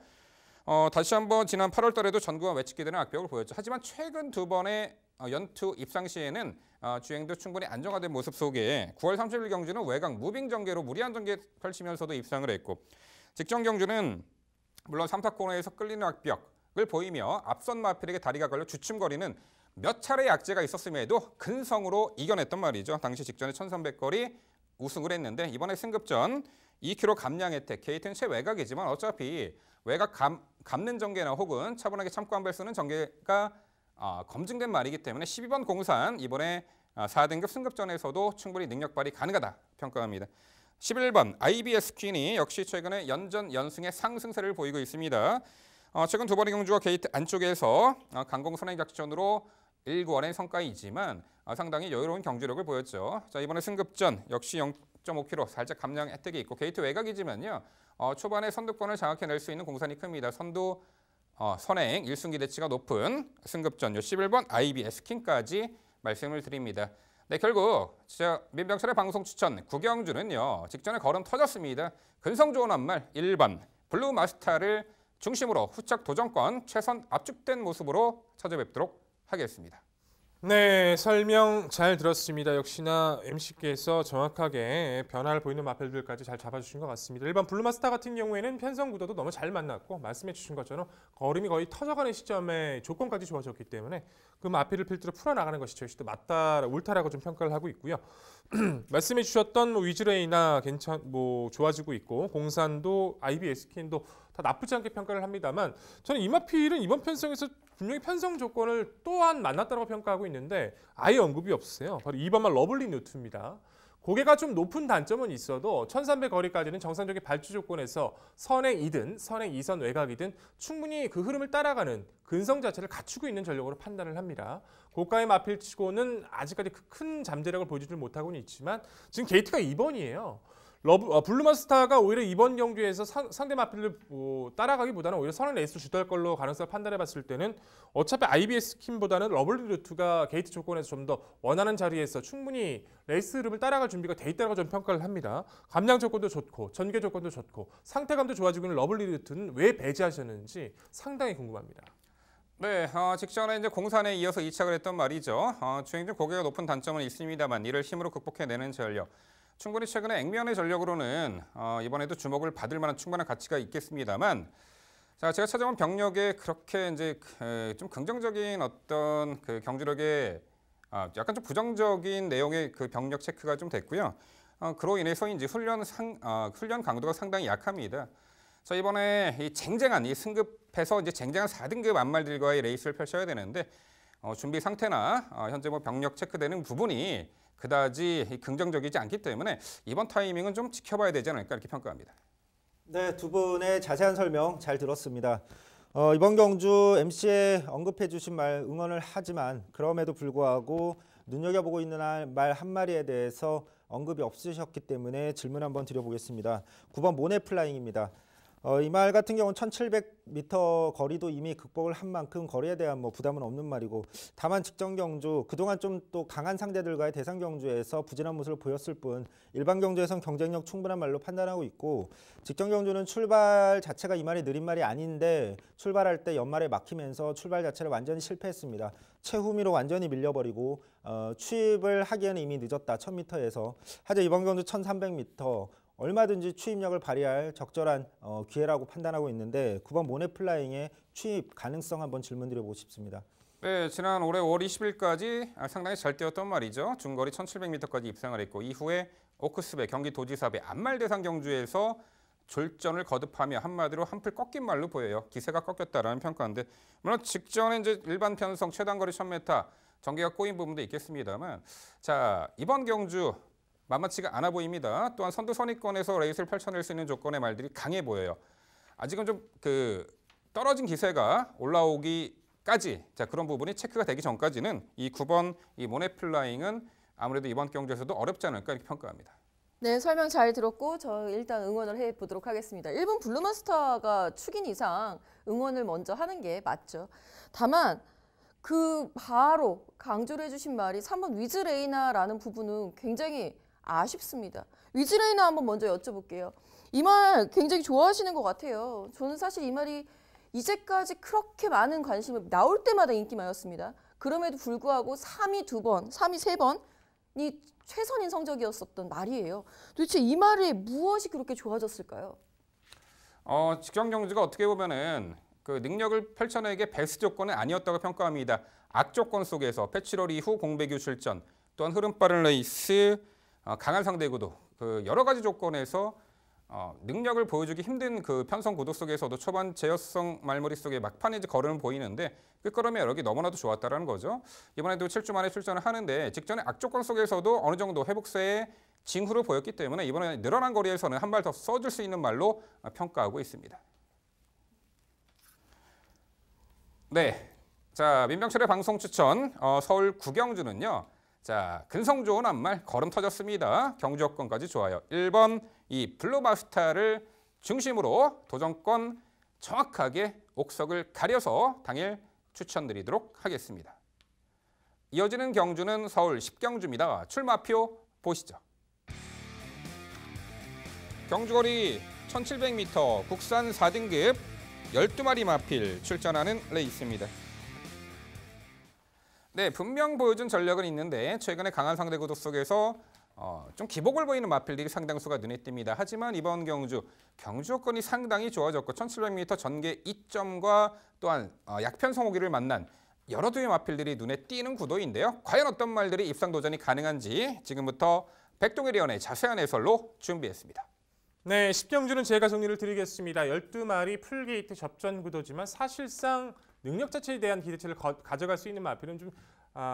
Speaker 1: 다시 한번 지난 8월 달에도 전구와 외측 기대는 악벽을 보였죠. 하지만 최근 두 번의 연투 입상 시에는 주행도 충분히 안정화된 모습 속에 9월 30일 경주는 외곽 무빙 전개로 무리한 전개 펼치면서도 입상을 했고 직전 경주는 물론 3타 코너에서 끌리는 악벽을 보이며 앞선 마필에게 다리가 걸려 주춤거리는 몇 차례 약제가 있었음에도 근성으로 이겨냈던 말이죠. 당시 직전에 1300거리 우승을 했는데 이번에 승급전 2km 감량 혜택 게이트는 최외곽이지만 어차피 외곽 감는 전개나 혹은 차분하게 참고 한 발 쏘는 전개가 검증된 말이기 때문에 12번 공산 이번에 4등급 승급전에서도 충분히 능력 발휘 가능하다 평가합니다. 11번 IBS 퀸이 역시 최근에 연전 연승의 상승세를 보이고 있습니다. 최근 두 번의 경주가 게이트 안쪽에서 강공 선행 작전으로 1구원의 성과이지만 상당히 여유로운 경주력을 보였죠. 자, 이번에 승급전 역시 0.5km 살짝 감량 혜택이 있고 게이트 외곽이지만요. 초반에 선두권을 장악해낼 수 있는 공산이 큽니다. 선두 선행 1승 기대치가 높은 승급전 11번 IBS 킹까지 말씀을 드립니다. 네, 결국 민병철의 방송 추천 구경주는요. 직전에 걸음 터졌습니다. 근성 좋은 한말 1번 블루마스터를 중심으로 후착 도전권 최선 압축된 모습으로 찾아뵙도록 하겠습니다.
Speaker 4: 네, 설명 잘 들었습니다. 역시나 MC께서 정확하게 변화를 보이는 마필들까지 잘 잡아주신 것 같습니다. 일반 블루마스터 같은 경우에는 편성 구도도 너무 잘 만났고 말씀해 주신 것처럼 걸음이 거의 터져가는 시점에 조건까지 좋아졌기 때문에 그 마필을 필두로 풀어나가는 것이 저희도 맞다, 옳다라고 좀 평가를 하고 있고요. 말씀해 주셨던 위즈레이나 좋아지고 있고 공산도 IBS 킨도 다 나쁘지 않게 평가를 합니다만 저는 이 마필은 이번 편성에서 분명히 편성 조건을 또한 만났다고 평가하고 있는데 아예 언급이 없으세요. 바로 2번만 러블리 누트입니다. 고개가 좀 높은 단점은 있어도 1300 거리까지는 정상적인 발주 조건에서 선행 2선 외곽이든 충분히 그 흐름을 따라가는 근성 자체를 갖추고 있는 전력으로 판단을 합니다. 고가의 마필치고는 아직까지 큰 잠재력을 보여주지 못하고는 있지만 지금 게이트가 2번이에요. 블루마스터가 오히려 이번 경주에서 상대 마필을 따라가기보다는 오히려 선행 레이스를 주도할 걸로 가능성을 판단해봤을 때는 어차피 IBS 킴보다는 러블리 루트가 게이트 조건에서 좀 더 원하는 자리에서 충분히 레이스 흐름을 따라갈 준비가 돼 있다고 좀 평가를 합니다. 감량 조건도 좋고 전개 조건도 좋고 상태감도 좋아지고 있는 러블리 루트는 왜 배제하셨는지 상당히 궁금합니다.
Speaker 1: 네, 직전에 이제 공산에 이어서 2착을 했던 말이죠. 주행 중 고개가 높은 단점은 있습니다만 이를 힘으로 극복해내는 전력. 충분히 최근에 액면의 전력으로는 이번에도 주목을 받을 만한 충분한 가치가 있겠습니다만, 자, 제가 찾아본 병력에 그렇게 이제 좀 긍정적인 어떤 그 경주력에 약간 좀 부정적인 내용의 그 병력 체크가 좀 됐고요. 그로 인해서인지 훈련 강도가 상당히 약합니다. 자, 이번에 이 쟁쟁한 이 승급해서 이제 쟁쟁한 4등급 안말들과의 레이스를 펼쳐야 되는데 준비 상태나 현재 뭐 병력 체크되는 부분이 그다지 긍정적이지 않기 때문에 이번 타이밍은 좀 지켜봐야 되지 않을까 이렇게 평가합니다.
Speaker 3: 네, 두 분의 자세한 설명 잘 들었습니다. 이번 경주 MC에 언급해 주신 말 응원을 하지만 그럼에도 불구하고 눈여겨보고 있는 말 한 마리에 대해서 언급이 없으셨기 때문에 질문 한번 드려보겠습니다. 9번 모네플라잉입니다. 이 말 같은 경우는 1700m 거리도 이미 극복을 한 만큼 거리에 대한 뭐 부담은 없는 말이고, 다만 직전 경주 그동안 좀 또 강한 상대들과의 대상 경주에서 부진한 모습을 보였을 뿐 일반 경주에선 경쟁력 충분한 말로 판단하고 있고, 직전 경주는 출발 자체가 이 말이 느린 말이 아닌데 출발할 때 연말에 막히면서 출발 자체를 완전히 실패했습니다. 최후미로 완전히 밀려버리고 추입을 하기에는 이미 늦었다 1000m에서. 하지만 이번 경주 1300m 얼마든지 추입력을 발휘할 적절한 기회라고 판단하고 있는데 9번 모네플라잉의 추입 가능성 한번 질문드려보고 싶습니다.
Speaker 1: 네, 지난 올해 5월 20일까지 상당히 잘 뛰었던 말이죠. 중거리 1700m까지 입상을 했고 이후에 오크스배 경기도지사배 안말 대상 경주에서 졸전을 거듭하며 한마디로 한풀 꺾인 말로 보여요. 기세가 꺾였다라는 평가인데, 물론 직전에 이제 일반 편성 최단거리 1000m 전개가 꼬인 부분도 있겠습니다만, 자, 이번 경주 만만치가 않아 보입니다. 또한 선두 선입권에서 레이스를 펼쳐낼 수 있는 조건의 말들이 강해 보여요. 아직은 좀 떨어진 기세가 올라오기까지, 자, 그런 부분이 체크가 되기 전까지는 이 9번 이 모네플라잉은 아무래도 이번 경주에서도 어렵지 않을까 이렇게 평가합니다.
Speaker 2: 네, 설명 잘 들었고 저 일단 응원을 해보도록 하겠습니다. 1번 블루마스터가 축인 이상 응원을 먼저 하는 게 맞죠. 다만 그 바로 강조를 해주신 말이 3번 위즈레이나라는 부분은 굉장히 아쉽습니다. 위즈레이나 한번 먼저 여쭤볼게요. 이 말 굉장히 좋아하시는 것 같아요. 저는 사실 이 말이 이제까지 그렇게 많은 관심을 나올 때마다 인기만이었습니다. 그럼에도 불구하고 3위 2번, 3위 3번이 최선인 성적이었었던 말이에요. 도대체 이 말이 무엇이 그렇게 좋아졌을까요?
Speaker 1: 직전 경주가 어떻게 보면은 그 능력을 펼쳐내기에 베스트 조건은 아니었다고 평가합니다. 악조건 속에서 패치 7월 이후 공백유 출전, 또한 흐름 빠른 레이스, 강한 상대 구도, 그 여러 가지 조건에서 능력을 보여주기 힘든 그 편성 구도 속에서도 초반 제어성 말머리 속에 막판에 이제 걸음을 보이는데 끝걸음의 여력이 너무나도 좋았다라는 거죠. 이번에도 7주 만에 출전을 하는데 직전에 악조건 속에서도 어느 정도 회복세의 징후를 보였기 때문에 이번에 늘어난 거리에서는 한 발 더 써줄 수 있는 말로 평가하고 있습니다. 네, 자, 민병철의 방송 추천 서울 구경주는요. 자, 근성 좋은 안말 걸음 터졌습니다. 경주 여건까지 좋아요. 1번 이 블루마스타를 중심으로 도전권 정확하게 옥석을 가려서 당일 추천드리도록 하겠습니다. 이어지는 경주는 서울 10경주입니다. 출마표 보시죠. 경주거리 1700m 국산 4등급 12마리 마필 출전하는 레이스입니다. 네, 분명 보여준 전력은 있는데 최근에 강한 상대 구도 속에서 좀 기복을 보이는 마필들이 상당수가 눈에 띕니다. 하지만 이번 경주 여건이 상당히 좋아졌고 1700m 전개 2점과 또한 약편 성호기를 만난 여러 두의 마필들이 눈에 띄는 구도인데요. 과연 어떤 말들이 입상 도전이 가능한지 지금부터 백동일 위원의 자세한 해설로 준비했습니다.
Speaker 4: 네, 10경주는 제가 정리를 드리겠습니다. 12마리 풀게이트 접전 구도지만 사실상 능력 자체에 대한 기대치를 가져갈 수 있는 마필은 좀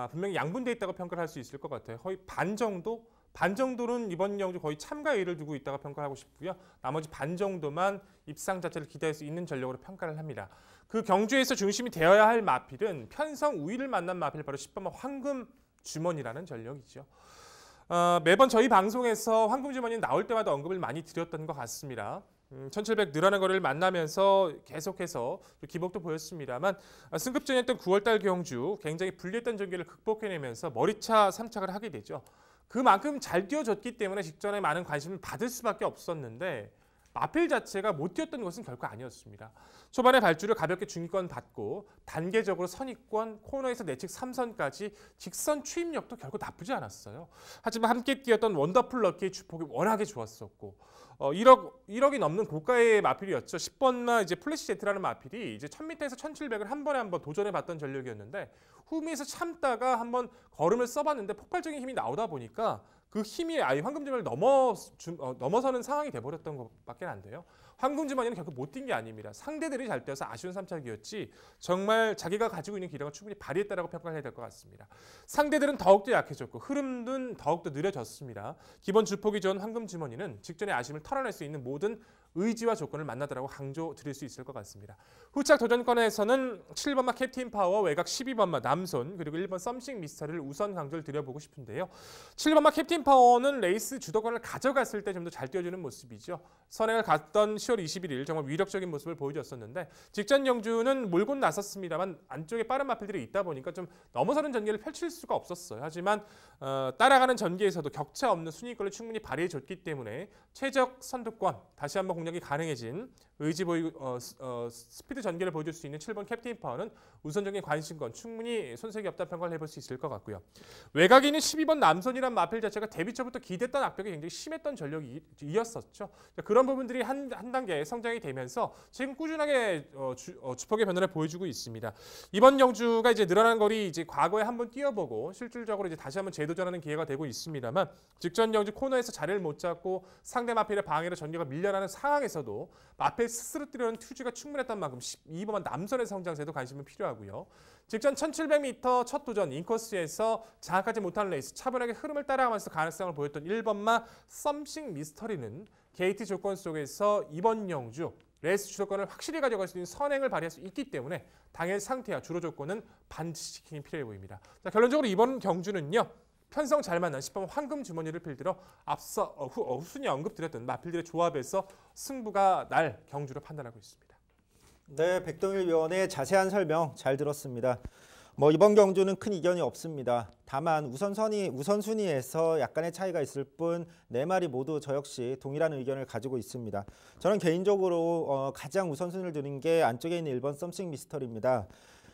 Speaker 4: 분명히 양분되어 있다고 평가를 할 수 있을 것 같아요. 거의 반 정도는 이번 경주 거의 참가 의의를 두고 있다고 평가하고 싶고요. 나머지 반 정도만 입상 자체를 기대할 수 있는 전력으로 평가를 합니다. 그 경주에서 중심이 되어야 할 마필은 편성 우위를 만난 마필, 바로 10번 황금 주머니라는 전력이죠. 매번 저희 방송에서 황금 주머니는 나올 때마다 언급을 많이 드렸던 것 같습니다. 1700 늘어난 거리를 만나면서 계속해서 기복도 보였습니다만 승급전이었던 9월달 경주 굉장히 불리했던 전개를 극복해내면서 머리차 3착을 하게 되죠. 그만큼 잘 뛰어줬기 때문에 직전에 많은 관심을 받을 수밖에 없었는데 마필 자체가 못 뛰었던 것은 결코 아니었습니다. 초반에 발주를 가볍게 중위권 받고 단계적으로 선입권, 코너에서 내측 3선까지 직선 추입력도 결코 나쁘지 않았어요. 하지만 함께 뛰었던 원더풀 럭키의 주폭이 워낙에 좋았었고 1억이 넘는 고가의 마필이었죠. 10번나 이제 플래시 제트라는 마필이 이제 1000m에서 1700을 한 번에 한번 도전해봤던 전력이었는데 후미에서 참다가 한번 걸음을 써봤는데 폭발적인 힘이 나오다 보니까 그 힘이 아예 황금점을 넘어서는 상황이 돼버렸던 것밖에 안 돼요. 황금주머니는 결코 못 뛴 게 아닙니다. 상대들이 잘 뛰어서 아쉬운 3차기였지 정말 자기가 가지고 있는 기량을 충분히 발휘했다고 평가해야 될 것 같습니다. 상대들은 더욱더 약해졌고 흐름은 더욱더 느려졌습니다. 기본 주폭이 좋은 황금주머니는 직전의 아쉬움을 털어낼 수 있는 모든 의지와 조건을 만나더라고 강조드릴 수 있을 것 같습니다. 후착 도전권에서는 7번마 캡틴 파워, 외곽 12번마 남손, 그리고 1번 썸씽 미스터리를 우선 강조를 드려보고 싶은데요. 7번마 캡틴 파워는 레이스 주도권을 가져갔을 때 좀 더 잘 뛰어주는 모습이죠. 선행을 갔던 10월 21일 정말 위력적인 모습을 보여줬었는데 직전 영주는 몰고 나섰습니다만 안쪽에 빠른 마필들이 있다 보니까 좀 넘어서는 전개를 펼칠 수가 없었어요. 하지만 따라가는 전개에서도 격차 없는 순위권을 충분히 발휘해줬기 때문에 최적 선두권, 다시 한번 공략이 가능해진 의지 보이고 스피드 전개를 보여줄 수 있는 7번 캡틴 파워는 우선적인 관심권 충분히 손색이 없다는 평가를 해볼 수 있을 것 같고요. 외곽에 있는 12번 남손이란 마필 자체가 데뷔 초부터 기대했던 악벽이 굉장히 심했던 전력이었었죠. 그런 부분들이 한 단계 성장이 되면서 지금 꾸준하게 주폭의 변화를 보여주고 있습니다. 이번 경주가 이제 늘어난 거리 이제 과거에 한번 뛰어보고 실질적으로 이제 다시 한번 재도전하는 기회가 되고 있습니다만 직전 경주 코너에서 자리를 못 잡고 상대 마필의 방해로 전개가 밀려나는 상황에서도 마필 스스로 뛰려는 투지가 충분했던 만큼 12번 남선의 성장세도 관심은 필요하고요. 직전 1700m 첫 도전 인코스에서 장악하지 못한 레이스 차분하게 흐름을 따라가면서 가능성을 보였던 1번마 썸씽 미스터리는 게이트 조건 속에서 이번 영주 레이스 주도권을 확실히 가져갈 수 있는 선행을 발휘할 수 있기 때문에 당일 상태와 주로 조건은 반드시 지키기 필요해 보입니다. 자, 결론적으로 이번 경주는요. 편성 잘 맞는 10번 황금 주머니를 필두로 앞서 후순위 언급드렸던 마필들의 조합에서 승부가 날 경주로 판단하고 있습니다.
Speaker 3: 네, 백동일 위원의 자세한 설명 잘 들었습니다. 이번 경주는 큰 이견이 없습니다. 다만 우선순위에서 약간의 차이가 있을 뿐 네 마리 모두 저 역시 동일한 의견을 가지고 있습니다. 저는 개인적으로 가장 우선순위를 두는 게 안쪽에 있는 1번 썸씽 미스터리입니다.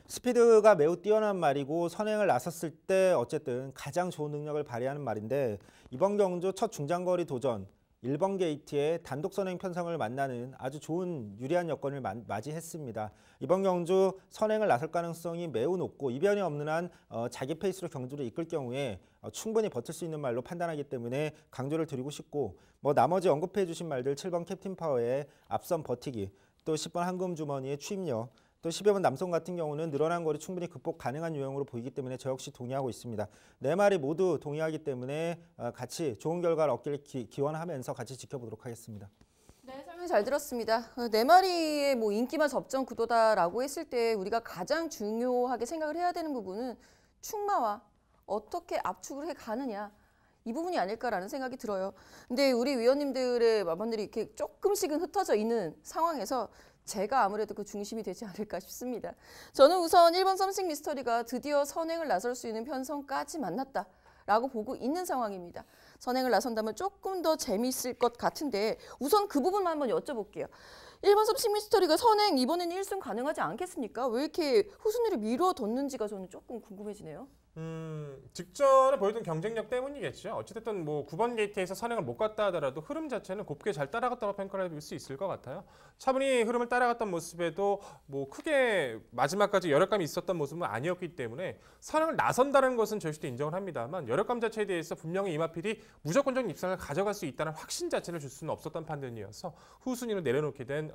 Speaker 3: 스피드가 매우 뛰어난 말이고 선행을 나섰을 때 어쨌든 가장 좋은 능력을 발휘하는 말인데 이번 경주 첫 중장거리 도전 1번 게이트의 단독 선행 편성을 만나는 아주 좋은 유리한 여건을 맞이했습니다. 이번 경주 선행을 나설 가능성이 매우 높고 이변이 없는 한 자기 페이스로 경주를 이끌 경우에 충분히 버틸 수 있는 말로 판단하기 때문에 강조를 드리고 싶고 나머지 언급해 주신 말들 7번 캡틴 파워의 앞선 버티기 또 10번 황금 주머니의 추임력 또 12번 남성 같은 경우는 늘어난 거리 충분히 극복 가능한 유형으로 보이기 때문에 저 역시 동의하고 있습니다. 네 마리 모두 동의하기 때문에 같이 좋은 결과를 얻기를 기원하면서 같이 지켜보도록 하겠습니다.
Speaker 2: 네, 설명 잘 들었습니다. 네 마리의 인기만 접전 구도다라고 했을 때 우리가 가장 중요하게 생각을 해야 되는 부분은 충마와 어떻게 압축을 해 가느냐. 이 부분이 아닐까라는 생각이 들어요. 근데 우리 위원님들의 마음들이 이렇게 조금씩은 흩어져 있는 상황에서 제가 아무래도 그 중심이 되지 않을까 싶습니다. 저는 우선 1번 썸씽 미스터리가 드디어 선행을 나설 수 있는 편성까지 만났다라고 보고 있는 상황입니다. 선행을 나선다면 조금 더 재미있을 것 같은데 우선 그 부분만 한번 여쭤볼게요. 1번 썸씽 미스터리가 선행 이번에는 1승 가능하지 않겠습니까? 왜 이렇게 후순위를 미뤄뒀는지가 저는 조금 궁금해지네요.
Speaker 4: 직전에 보여준 경쟁력 때문이겠죠. 어찌됐든 9번 게이트에서 선행을 못 갔다 하더라도 흐름 자체는 곱게 잘 따라갔다고 평가를 해볼 수 있을 것 같아요. 차분히 흐름을 따라갔던 모습에도 크게 마지막까지 여력감이 있었던 모습은 아니었기 때문에 선행을 나선다는 것은 저희도 인정을 합니다만 여력감 자체에 대해서 분명히 이마필이 무조건적인 입상을 가져갈 수 있다는 확신 자체를 줄 수는 없었던 판단이어서 후순위로 내려놓게 된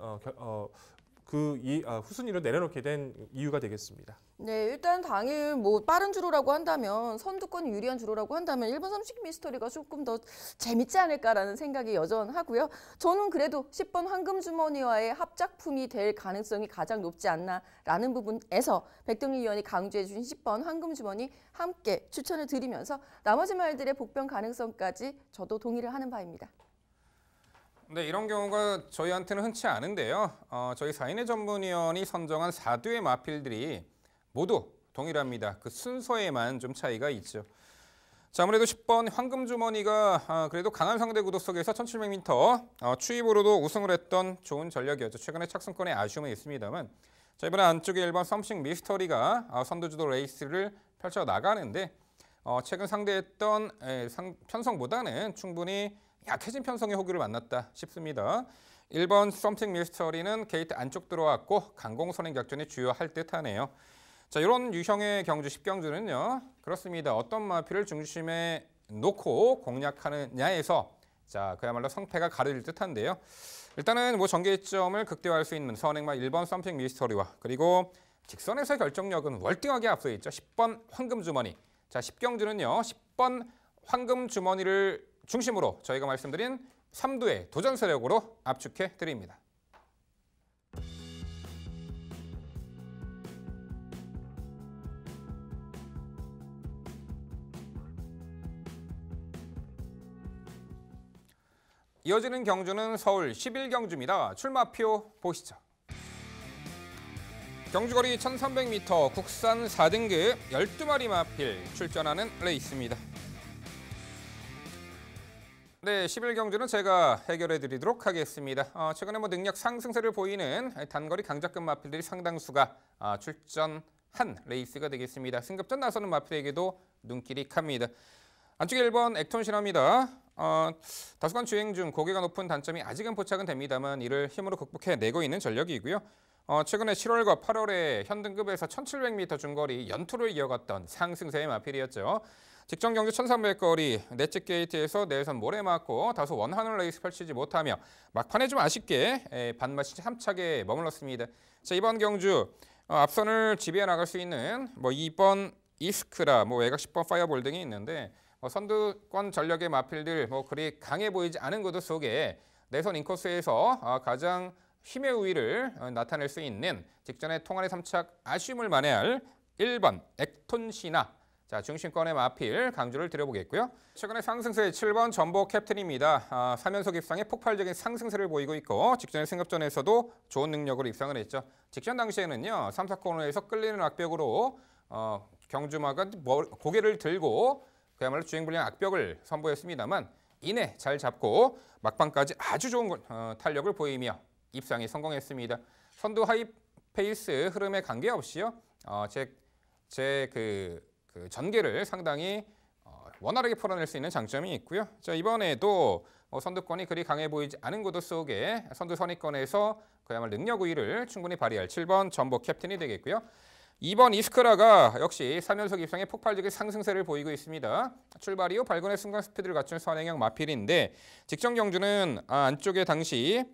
Speaker 4: 후순위로 내려놓게 된 이유가 되겠습니다.
Speaker 2: 네, 일단 당일 빠른 주로라고 한다면 선두권이 유리한 주로라고 한다면 1번 썸씽 미스터리가 조금 더 재밌지 않을까라는 생각이 여전하고요. 저는 그래도 10번 황금 주머니와의 합작품이 될 가능성이 가장 높지 않나라는 부분에서 백동일 위원이 강조해 주신 10번 황금 주머니 함께 추천을 드리면서 나머지 말들의 복병 가능성까지 저도 동의를 하는 바입니다.
Speaker 1: 네, 이런 경우가 저희한테는 흔치 않은데요. 저희 4인의 전문위원이 선정한 4두의 마필들이 모두 동일합니다. 그 순서에만 좀 차이가 있죠. 자, 아무래도 10번 황금주머니가 그래도 강한 상대 구도 속에서 1700m 추입으로도 우승을 했던 좋은 전력이었죠. 최근에 착승권에 아쉬움은 있습니다만 자, 이번에 안쪽에 1번 썸씽 미스터리가 선두주도 레이스를 펼쳐 나가는데 최근 상대했던 편성보다는 충분히 약해진 편성의 호기를 만났다 싶습니다. 1번 썸씽 미스터리는 게이트 안쪽 들어왔고 강공선행 작전이 주요할 듯하네요. 자, 이런 유형의 경주 10경주는요. 그렇습니다. 어떤 마필을 중심에 놓고 공략하느냐에서 자, 그야말로 성패가 가려질 듯한데요. 일단은 뭐 전개점을 극대화할 수 있는 선행마 1번 썸씽 미스터리와 그리고 직선에서의 결정력은 월등하게 앞서 있죠. 10번 황금주머니. 자, 10경주는요. 10번 황금주머니를 중심으로 저희가 말씀드린 3두의 도전 세력으로 압축해 드립니다. 이어지는 경주는 서울 11경주입니다. 출마표 보시죠. 경주거리 1300m 국산 4등급 12마리 마필 출전하는 레이스입니다. 네, 11경주는 제가 해결해 드리도록 하겠습니다. 최근에 뭐 능력 상승세를 보이는 단거리 강자급 마필들이 상당수가 출전한 레이스가 되겠습니다. 승급전 나서는 마필에게도 눈길이 캅니다. 안쪽에 1번 액톤 신화입니다. 다소간 주행 중 고개가 높은 단점이 아직은 포착은 됩니다만 이를 힘으로 극복해내고 있는 전력이고요. 최근에 7월과 8월에 현등급에서 1700m 중거리 연투를 이어갔던 상승세의 마필이었죠. 직전 경주 1300거리 넷째 게이트에서 내선 모래 맞고 다소 원하는 레이스 펼치지 못하며 막판에 좀 아쉽게 반마시 함착에 머물렀습니다. 자, 이번 경주 앞선을 지배해 나갈 수 있는 뭐 2번 이스크라, 뭐 외곽 10번 파이어볼 등이 있는데 선두권 전력의 마필들 뭐 그리 강해 보이지 않은 구도 속에 내선 인코스에서 가장 힘의 우위를 나타낼 수 있는 직전에 통안의 3착 아쉬움을 만회할 1번 액톤 신화. 자, 중심권의 마필 강조를 드려보겠고요. 최근에 상승세의 7번 전보 캡틴입니다. 3연속 입상에 폭발적인 상승세를 보이고 있고 직전의 승급전에서도 좋은 능력으로 입상을 했죠. 직전 당시에는요. 3, 4코너에서 끌리는 악벽으로 경주마가 고개를 들고 그야말로 주행불량 악벽을 선보였습니다만 이내 잘 잡고 막판까지 아주 좋은 탄력을 보이며 입상에 성공했습니다. 선두 하이페이스 흐름에 관계없이요. 제 전개를 상당히 원활하게 풀어낼 수 있는 장점이 있고요. 자, 이번에도 선두권이 그리 강해 보이지 않은 구도 속에 선두 선위권에서 그야말로 능력 우위를 충분히 발휘할 7번 전보 캡틴이 되겠고요. 2번 이스크라가 역시 3연속 입상에 폭발적인 상승세를 보이고 있습니다. 출발 이후 발군의 순간 스피드를 갖춘 선행형 마필인데 직전 경주는 안쪽에 당시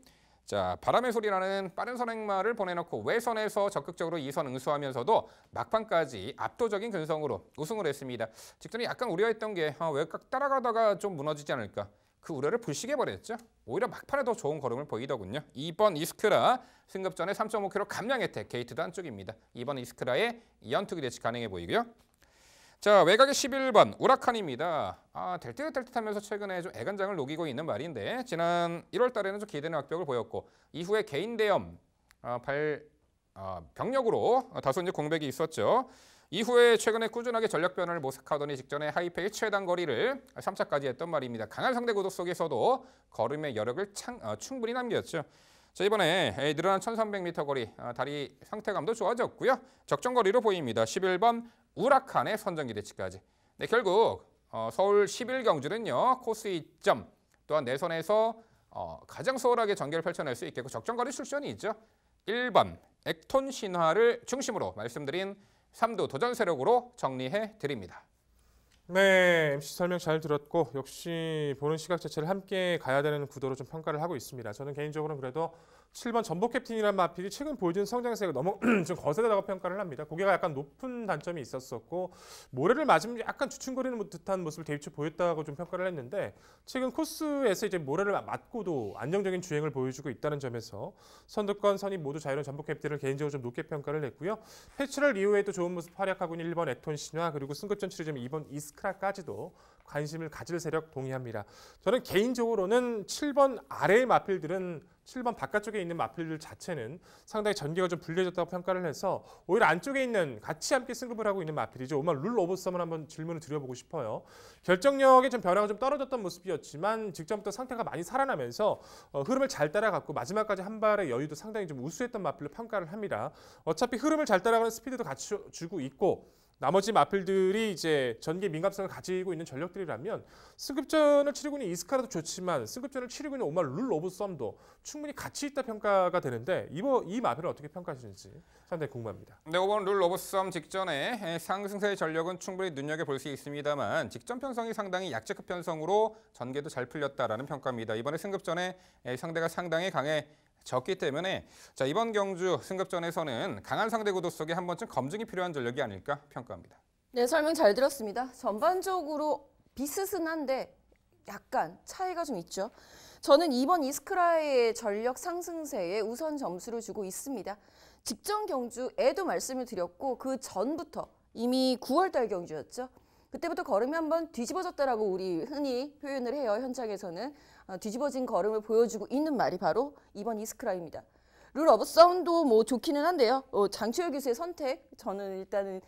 Speaker 1: 자, 바람의 소리라는 빠른 선행마를 보내놓고 외선에서 적극적으로 2선 응수하면서도 막판까지 압도적인 근성으로 우승을 했습니다. 직전에 약간 우려했던 게 외곽 따라가다가 좀 무너지지 않을까. 그 우려를 불식해버렸죠. 오히려 막판에 더 좋은 걸음을 보이더군요. 2번 이스크라 승급전에 3.5km 감량 혜택 게이트도 안쪽입니다. 2번 이스크라의 연투기 대치 가능해 보이고요. 자, 외곽의 11번 우라칸입니다. 될 듯 하면서 최근에 좀 애간장을 녹이고 있는 말인데 지난 1월 달에는 좀 기대는 악벽을 보였고 이후에 개인 대염 병력으로 다소 이제 공백이 있었죠. 이후에 최근에 꾸준하게 전력 변화를 모색하더니 직전에 하이페이 최단 거리를 3차까지 했던 말입니다. 강한 상대 구도 속에서도 걸음의 여력을 충분히 남겼죠. 자, 이번에 늘어난 1300m 거리 다리 상태감도 좋아졌고요. 적정 거리로 보입니다. 11번 우라칸의 선정기 대치까지. 네, 결국 서울 11경주는요. 코스 이점 또한 내선에서 가장 수월하게 전개를 펼쳐낼 수 있겠고 적정 거리 출전이 있죠. 1번 액톤 신화를 중심으로 말씀드린 3두 도전 세력으로 정리해 드립니다.
Speaker 4: 네, MC 설명 잘 들었고 역시 보는 시각 자체를 함께 가야 되는 구도로 좀 평가를 하고 있습니다. 저는 개인적으로는 그래도 7번 전보 캡틴이라는 마필이 최근 보여준 성장세가 너무 좀 거세다고 평가를 합니다. 고개가 약간 높은 단점이 있었었고 모래를 맞으면 약간 주춤거리는 듯한 모습을 대비치 보였다고 좀 평가를 했는데 최근 코스에서 이제 모래를 맞고도 안정적인 주행을 보여주고 있다는 점에서 선두권 선입 모두 자유로운 전보 캡틴을 개인적으로 좀 높게 평가를 했고요. 패출을 이후에도 좋은 모습 활약하고 있는 1번 액톤 신화 그리고 승급전 치르점 2번 이스크라까지도 관심을 가질 세력 동의합니다. 저는 개인적으로는 7번 아래의 마필들은 7번 바깥쪽에 있는 마필들 자체는 상당히 전개가 좀 불리해졌다고 평가를 해서 오히려 안쪽에 있는 같이 함께 승급을 하고 있는 마필이죠. 오늘 룰 오브 썸을 한번 질문을 드려보고 싶어요. 결정력에 좀 변화가 좀 떨어졌던 모습이었지만 직전부터 상태가 많이 살아나면서 흐름을 잘 따라갔고 마지막까지 한 발의 여유도 상당히 좀 우수했던 마필로 평가를 합니다. 어차피 흐름을 잘 따라가는 스피드도 같이 주고 있고 나머지 마필들이 이제 전개 민감성을 가지고 있는 전력들이라면 승급전을 치르고 있는 이스카라도 좋지만 승급전을 치르고 있는 오말 룰 오브 썸도 충분히 가치 있다 평가가 되는데 이 마필을 어떻게 평가하시는지 상당히 궁금합니다.
Speaker 1: 네, 5번 룰 오브 썸 직전에 상승세의 전력은 충분히 눈여겨볼 수 있습니다만 직전 편성이 상당히 약체급 편성으로 전개도 잘 풀렸다라는 평가입니다. 이번에 승급전에 상대가 상당히 강해졌기 때문에 자, 이번 경주 승급전에서는 강한 상대 구도 속에 한 번쯤 검증이 필요한 전력이 아닐까 평가합니다.
Speaker 2: 네, 설명 잘 들었습니다. 전반적으로 비슷은 한데 약간 차이가 좀 있죠. 저는 이번 이스크라의 전력 상승세에 우선 점수를 주고 있습니다. 직전 경주에도 말씀을 드렸고 그 전부터 이미 9월달 경주였죠. 그때부터 걸음이 한번 뒤집어졌다라고 우리 흔히 표현을 해요. 현장에서는 뒤집어진 걸음을 보여주고 있는 말이 바로 이번 이스크라입니다. 룰 오브 썸도 뭐 좋기는 한데요. 장치열 교수의 선택, 저는 일단은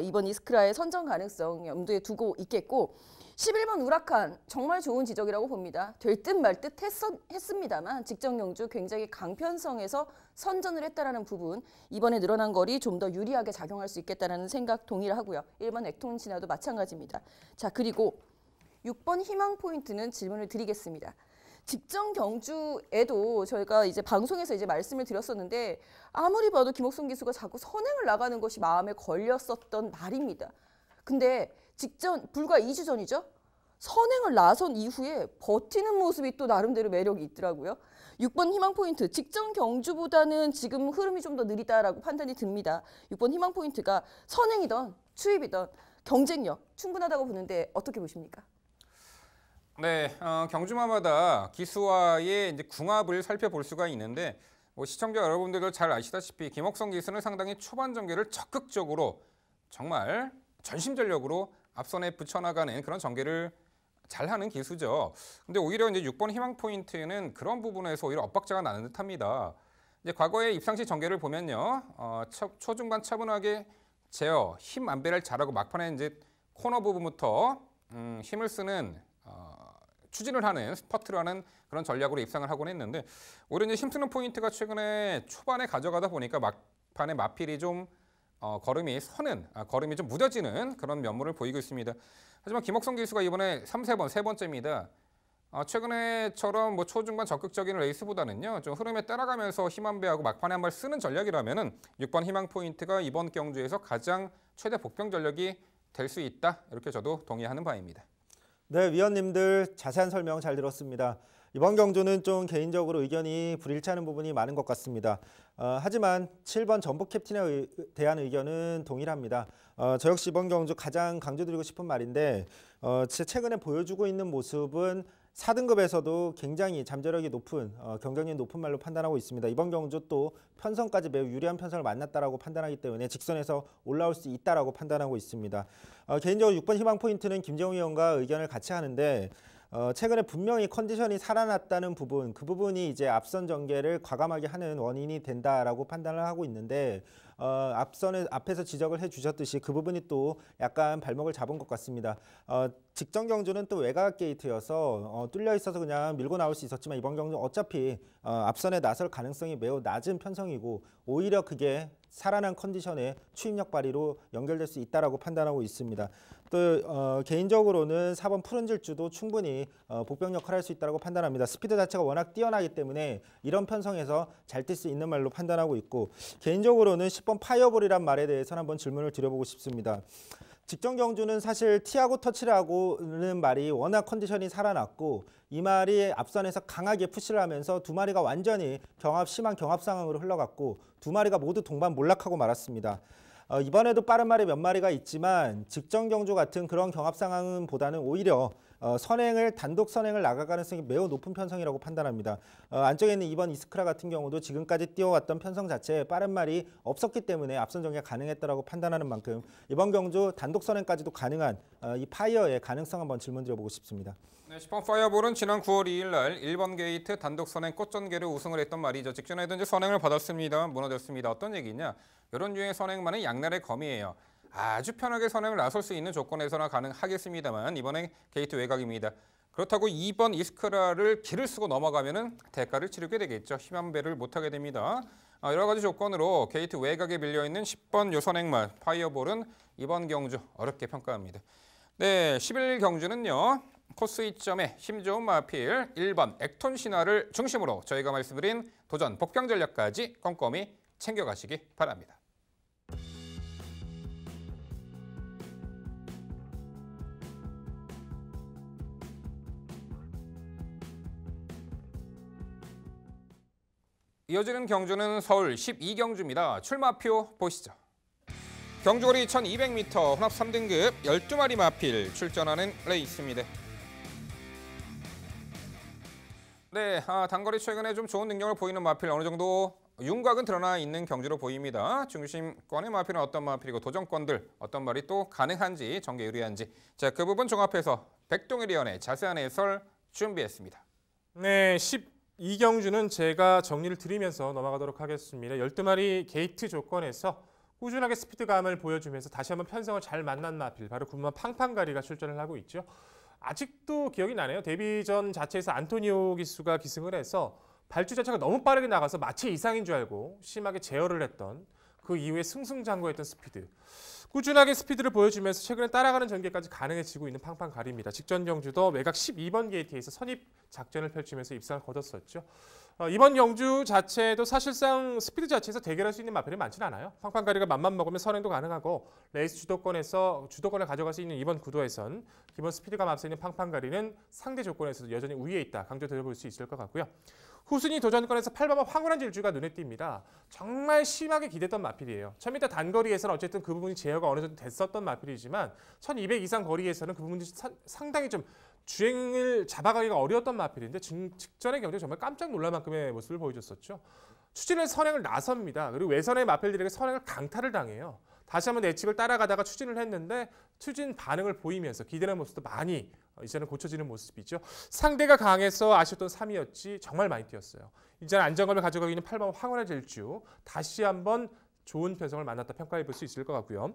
Speaker 2: 이번 이스크라의 선정 가능성 염두에 두고 있겠고 11번 우라칸 정말 좋은 지적이라고 봅니다. 될 듯 말 듯 했습니다만 직전 경주 굉장히 강편성에서 선전을 했다라는 부분 이번에 늘어난 거리 좀 더 유리하게 작용할 수 있겠다라는 생각 동의를 하고요. 1번 액톤치나도 마찬가지입니다. 자, 그리고 6번 희망 포인트는 질문을 드리겠습니다. 직전 경주에도 저희가 이제 방송에서 이제 말씀을 드렸었는데 아무리 봐도 김옥성 기수가 자꾸 선행을 나가는 것이 마음에 걸렸었던 말입니다. 근데 직전 불과 2주 전이죠. 선행을 나선 이후에 버티는 모습이 또 나름대로 매력이 있더라고요. 6번 희망 포인트 직전 경주보다는 지금 흐름이 좀 더 느리다라고 판단이 듭니다. 6번 희망 포인트가 선행이던 추입이던 경쟁력 충분하다고 보는데 어떻게 보십니까?
Speaker 1: 네, 경주마마다 기수와의 이제 궁합을 살펴볼 수가 있는데 뭐 시청자 여러분들도 잘 아시다시피 김옥성 기수는 상당히 초반 전개를 적극적으로 정말 전심전력으로 앞선에 붙여나가는 그런 전개를 잘하는 기수죠. 근데 오히려 이제 6번 희망 포인트는 그런 부분에서 오히려 엇박자가 나는 듯합니다. 이제 과거의 입상시 전개를 보면요, 초중반 차분하게 제어, 힘 안배를 잘하고 막판에 이제 코너 부분부터 힘을 쓰는 추진을 하는 스퍼트를 하는 그런 전략으로 입상을 하곤 했는데 오히려 이제 힘쓰는 포인트가 최근에 초반에 가져가다 보니까 막판에 마필이 좀 걸음이 좀 무뎌지는 그런 면모를 보이고 있습니다. 하지만 김옥성 기수가 이번에 3세 번째입니다. 최근에처럼 뭐 초중반 적극적인 레이스보다는요, 좀 흐름에 따라가면서 힘 안배하고 막판에 한 발 쓰는 전략이라면은 6번 희망 포인트가 이번 경주에서 가장 최대 복병 전력이 될 수 있다. 이렇게 저도 동의하는 바입니다.
Speaker 3: 네, 위원님들 자세한 설명 잘 들었습니다. 이번 경주는 좀 개인적으로 의견이 불일치하는 부분이 많은 것 같습니다. 하지만 7번 전북 캡틴에 대한 의견은 동일합니다. 저 역시 이번 경주 가장 강조드리고 싶은 말인데 최근에 보여주고 있는 모습은 4등급에서도 굉장히 잠재력이 높은 경쟁력이 높은 말로 판단하고 있습니다. 이번 경주 또 편성까지 매우 유리한 편성을 만났다라고 판단하기 때문에 직선에서 올라올 수 있다라고 판단하고 있습니다. 개인적으로 6번 희망 포인트는 김재웅 의원과 의견을 같이 하는데 최근에 분명히 컨디션이 살아났다는 부분, 그 부분이 이제 앞선 전개를 과감하게 하는 원인이 된다라고 판단을 하고 있는데 앞에서 지적을 해주셨듯이 그 부분이 또 약간 발목을 잡은 것 같습니다. 직전 경주는 또 외곽 게이트여서 뚫려 있어서 그냥 밀고 나올 수 있었지만 이번 경주 어차피 앞선에 나설 가능성이 매우 낮은 편성이고 오히려 그게 살아난 컨디션의 추입력 발휘로 연결될 수 있다라고 판단하고 있습니다. 또 개인적으로는 4번 푸른 질주도 충분히 복병 역할을 할 수 있다고 판단합니다. 스피드 자체가 워낙 뛰어나기 때문에 이런 편성에서 잘 뛸 수 있는 말로 판단하고 있고 개인적으로는 10번 파이어볼이란 말에 대해서는 한번 질문을 드려보고 싶습니다. 직전 경주는 사실 티하고 터치를 하고는 말이 워낙 컨디션이 살아났고 이 말이 앞선에서 강하게 푸시를 하면서 두 마리가 완전히 심한 경합 상황으로 흘러갔고 두 마리가 모두 동반 몰락하고 말았습니다. 이번에도 빠른 말이 몇 마리가 있지만 직전 경주 같은 그런 경합 상황은 보다는 오히려 단독 선행을 나갈 가능성이 매우 높은 편성이라고 판단합니다. 안쪽에 있는 이번 이스크라 같은 경우도 지금까지 뛰어왔던 편성 자체에 빠른 말이 없었기 때문에 앞선 전개가 가능했다고 판단하는 만큼 이번 경주 단독 선행까지도 가능한 이 파이어의 가능성 한번 질문 드려보고 싶습니다.
Speaker 1: 네, 10번 파이어볼은 지난 9월 2일 날 1번 게이트 단독 선행 꽃전개로 우승을 했던 말이죠. 직전에도 이제 선행을 받았습니다. 무너졌습니다. 어떤 얘기냐? 이런 류의 선행만은 양날의 검이에요. 아주 편하게 선행을 나설 수 있는 조건에서나 가능하겠습니다만 이번에 게이트 외곽입니다. 그렇다고 2번 이스크라를 길을 쓰고 넘어가면은 대가를 치르게 되겠죠. 힘 안배를 못하게 됩니다. 여러 가지 조건으로 게이트 외곽에 밀려있는 10번 요선행말 파이어볼은 이번 경주 어렵게 평가합니다. 네, 11경주는요. 코스 이점에 힘 좋은 마필 1번 액톤 신화를 중심으로 저희가 말씀드린 도전 복병 전략까지 꼼꼼히 챙겨가시기 바랍니다. 이어지는 경주는 서울 12경주입니다. 출마표 보시죠. 경주거리 1200m 혼합 3등급 12마리 마필 출전하는 레이스입니다. 네, 단거리 최근에 좀 좋은 능력을 보이는 마필 어느 정도 윤곽은 드러나 있는 경주로 보입니다. 중심권의 마필은 어떤 마필이고 도전권들 어떤 말이 또 가능한지 전개 유리한지 자, 그 부분 종합해서 백동일 위원의 자세한 해설 준비했습니다.
Speaker 4: 네, 12경주는 제가 정리를 드리면서 넘어가도록 하겠습니다. 12마리 게이트 조건에서 꾸준하게 스피드감을 보여주면서 다시 한번 편성을 잘 만난 마필 바로 군마 팡팡가리가 출전을 하고 있죠. 아직도 기억이 나네요. 데뷔전 자체에서 안토니오 기수가 기승을 해서 발주 자체가 너무 빠르게 나가서 마치 이상인 줄 알고 심하게 제어를 했던 그 이후에 승승장구했던 스피드. 꾸준하게 스피드를 보여주면서 최근에 따라가는 전개까지 가능해지고 있는 팡팡가리입니다. 직전 경주도 외곽 12번 게이트에서 선입 작전을 펼치면서 입상을 거뒀었죠. 이번 경주 자체도 사실상 스피드 자체에서 대결할 수 있는 마필이 많지는 않아요. 팡팡가리가 맘만 먹으면 선행도 가능하고 레이스 주도권에서 주도권을 가져갈 수 있는 이번 구도에선 기본 스피드감 앞서 있는 팡팡가리는 상대 조건에서도 여전히 우위에 있다. 강조드려볼 수 있을 것 같고요. 후순위 도전권에서 8번마 황홀한 질주가 눈에 띕니다. 정말 심하게 기댔던 마필이에요. 1000m 단거리에서는 어쨌든 그 부분이 제어가 어느 정도 됐었던 마필이지만 1200 이상 거리에서는 그 부분이 상당히 좀 주행을 잡아가기가 어려웠던 마필인데 직전의 경기에 정말 깜짝 놀랄 만큼의 모습을 보여줬었죠. 추진을 선행을 나섭니다. 그리고 외선의 마필들에게 선행을 강타를 당해요. 다시 한번 예측을 따라가다가 추진을 했는데 추진 반응을 보이면서 기대는 모습도 많이 이제는 고쳐지는 모습이죠. 상대가 강해서 아쉬웠던 3위였지 정말 많이 뛰었어요. 이제는 안정감을 가져가고 있는 8번 황홀한 질주 다시 한번 좋은 편성을 만났다 평가해 볼 수 있을 것 같고요.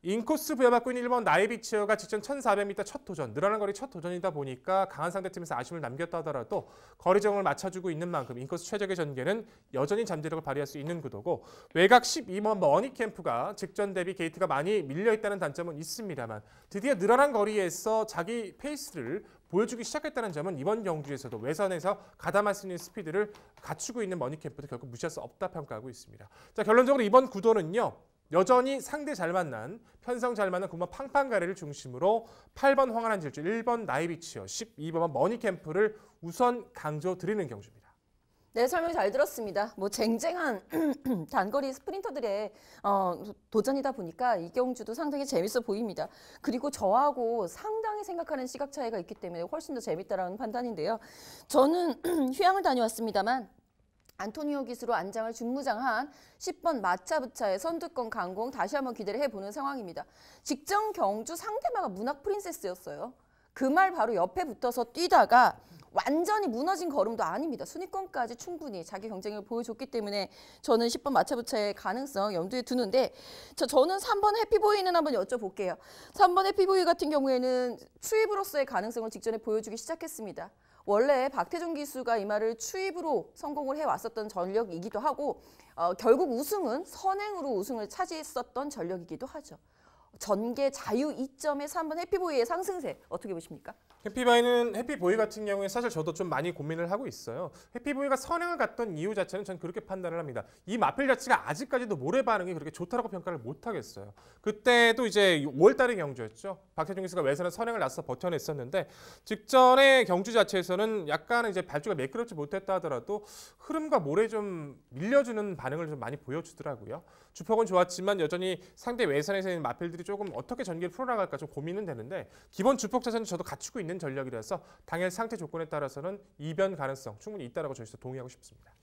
Speaker 4: 인코스 부여받고 있는 1번 나이비치어가 직전 1400m 첫 도전, 늘어난 거리 첫 도전이다 보니까 강한 상대팀에서 아쉬움을 남겼다 하더라도 거리 정을 맞춰주고 있는 만큼 인코스 최적의 전개는 여전히 잠재력을 발휘할 수 있는 구도고 외곽 12번 머니캠프가 직전 대비 게이트가 많이 밀려있다는 단점은 있습니다만 드디어 늘어난 거리에서 자기 페이스를 보여주기 시작했다는 점은 이번 경주에서도 외선에서 가담할 수 있는 스피드를 갖추고 있는 머니캠프도 결국 무시할 수 없다 평가하고 있습니다. 자, 결론적으로 이번 구도는요. 여전히 상대 잘 만난, 편성 잘 맞는 군마 팡팡가리를 중심으로 8번 황홀한 질주, 1번 나이비치어, 12번 머니캠프를 우선 강조드리는 경주입니다.
Speaker 2: 네, 설명 잘 들었습니다. 뭐 쟁쟁한 단거리 스프린터들의 도전이다 보니까 이 경주도 상당히 재밌어 보입니다. 그리고 저하고 상당히 생각하는 시각 차이가 있기 때문에 훨씬 더 재밌다라는 판단인데요. 저는 휴양을 다녀왔습니다만 안토니오 기수로 안장을 중무장한 10번 마차부차의 선두권 강공 다시 한번 기대를 해보는 상황입니다. 직전 경주 상대마가 문학 프린세스였어요. 그 말 바로 옆에 붙어서 뛰다가 완전히 무너진 걸음도 아닙니다. 순위권까지 충분히 자기 경쟁력을 보여줬기 때문에 저는 10번 마차부차의 가능성 염두에 두는데 저는 3번 해피보이는 한번 여쭤볼게요. 3번 해피보이 같은 경우에는 추입으로서의 가능성을 직전에 보여주기 시작했습니다. 원래 박태종 기수가 이 말을 추입으로 성공을 해왔었던 전력이기도 하고 결국 우승은 선행으로 우승을 차지했었던 전력이기도 하죠. 전개 자유 2점의 3번 해피보이의 상승세 어떻게 보십니까?
Speaker 4: 해피보이 같은 경우에 사실 저도 좀 많이 고민을 하고 있어요. 해피보이가 선행을 갔던 이유 자체는 전 그렇게 판단을 합니다. 이 마필 자체가 아직까지도 모래 반응이 그렇게 좋다라고 평가를 못 하겠어요. 그때도 이제 5월달의 경주였죠. 박태종 기수가 외선에 선행을 나서 버텨냈었는데 직전의 경주 자체에서는 약간 이제 발주가 매끄럽지 못했다 하더라도 흐름과 모래 좀 밀려주는 반응을 좀 많이 보여주더라고요. 주폭은 좋았지만 여전히 상대 외선에서 있는 마필들이 조금 어떻게 전개를 풀어나갈까 좀 고민은 되는데 기본 주폭 자체는 저도 갖추고 있는 전력이라서 당일 상태 조건에 따라서는 이변 가능성 충분히 있다라고 저희도 동의하고 싶습니다.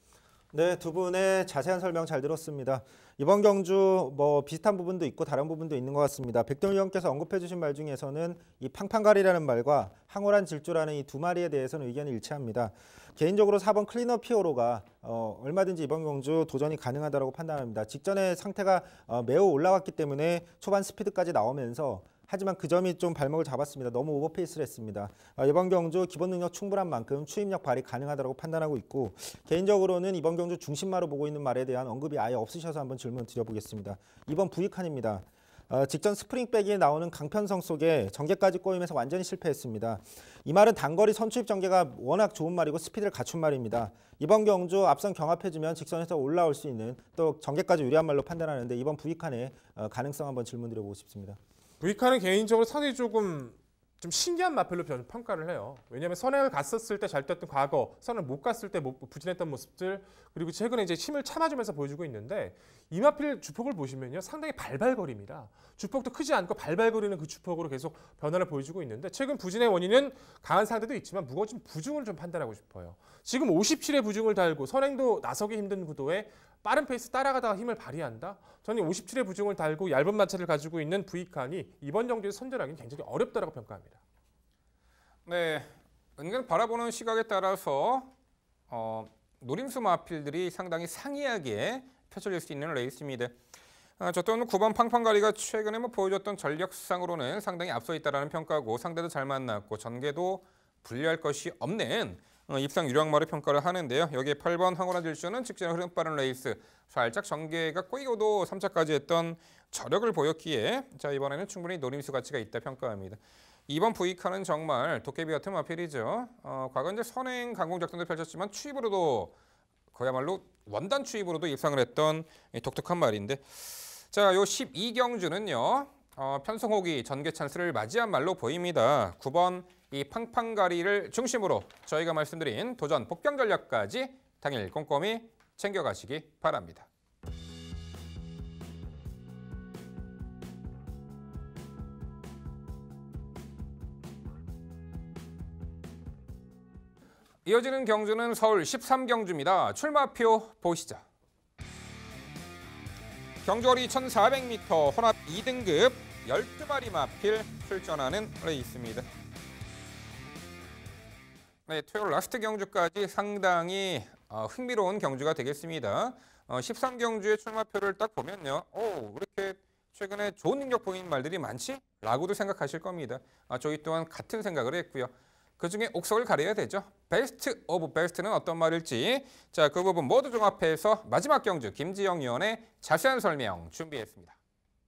Speaker 3: 네, 두 분의 자세한 설명 잘 들었습니다. 이번 경주 뭐 비슷한 부분도 있고 다른 부분도 있는 것 같습니다. 백동일 위원께서 언급해 주신 말 중에서는 이 팡팡가리라는 말과 황홀한 질주라는 이 두 마리에 대해서는 의견이 일치합니다. 개인적으로 4번 클리너 피오로가 얼마든지 이번 경주 도전이 가능하다고 판단합니다. 직전에 상태가 매우 올라왔기 때문에 초반 스피드까지 나오면서 하지만 그 점이 좀 발목을 잡았습니다. 너무 오버페이스를 했습니다. 이번 경주 기본 능력 충분한 만큼 추임력 발휘 가능하다고 판단하고 있고 개인적으로는 이번 경주 중심마로 보고 있는 말에 대한 언급이 아예 없으셔서 한번 질문 드려보겠습니다. 이번 부익한입니다. 직전 스프링백에 나오는 강편성 속에 전개까지 꼬이면서 완전히 실패했습니다. 이 말은 단거리 선취입 전개가 워낙 좋은 말이고 스피드를 갖춘 말입니다. 이번 경주 앞선 경합해주면 직선에서 올라올 수 있는 또 전개까지 유리한 말로 판단하는데 이번 부익한의 가능성 한번 질문 드려보고 싶습니다.
Speaker 4: 부익한은 개인적으로 상당히 좀 신기한 마필로 평가를 해요. 왜냐하면 선행을 갔었을 때 잘 뛰었던 과거, 선행을 못 갔을 때 부진했던 모습들, 그리고 최근에 이제 힘을 참아주면서 보여주고 있는데 이 마필 주폭을 보시면요, 상당히 발발거립니다. 주폭도 크지 않고 발발거리는 그 주폭으로 계속 변화를 보여주고 있는데 최근 부진의 원인은 강한 상대도 있지만 무거워진 부중을 좀 판단하고 싶어요. 지금 57의 부중을 달고 선행도 나서기 힘든 구도에 빠른 페이스 따라가다가 힘을 발휘한다? 저는 57의 부중을 달고 얇은 마찰을 가지고 있는 부익한이 이번 경기에서 선전하기는 굉장히 어렵다고 평가합니다.
Speaker 1: 네, 은근 바라보는 시각에 따라서 노림수 마필들이 상당히 상이하게 펼쳐질 수 있는 레이스입니다. 저 또한 9번 팡팡가리가 최근에 보여줬던 전력상으로는 상당히 앞서 있다라는 평가고 상대도 잘 만났고 전개도 불리할 것이 없는 입상 유력마로 평가를 하는데요. 여기에 8번 황홀한 질주는 직전에 흐름 빠른 레이스, 살짝 전개가 꼬이고도 3차까지 했던 저력을 보였기에 자 이번에는 충분히 노림수 가치가 있다 평가합니다. 이번 부익한은 정말 도깨비 같은 마필이죠. 과거 이제 선행 강공 작전도 펼쳤지만 추입으로도 그야말로 원단 추입으로도 입상을 했던 독특한 말인데 자, 요 12경주는요. 편성호기 전개 찬스를 맞이한 말로 보입니다. 9번 이 팡팡가리를 중심으로 저희가 말씀드린 도전 복병 전략까지 당일 꼼꼼히 챙겨가시기 바랍니다. 이어지는 경주는 서울 13경주입니다. 출마표 보시죠. 경주거리 1400m 혼합 2등급 12마리 마필 출전하는 레이스입니다. 네, 토요일 라스트 경주까지 상당히 흥미로운 경주가 되겠습니다. 13경주의 출마표를 딱 보면요. 왜 이렇게 최근에 좋은 능력 보이는 말들이 많지? 라고도 생각하실 겁니다. 저희 또한 같은 생각을 했고요. 그중에 옥석을 가려야 되죠. 베스트 오브 베스트는 어떤 말일지 자, 그 부분 모두 종합해서 마지막 경주 김지영 위원의 자세한 설명 준비했습니다.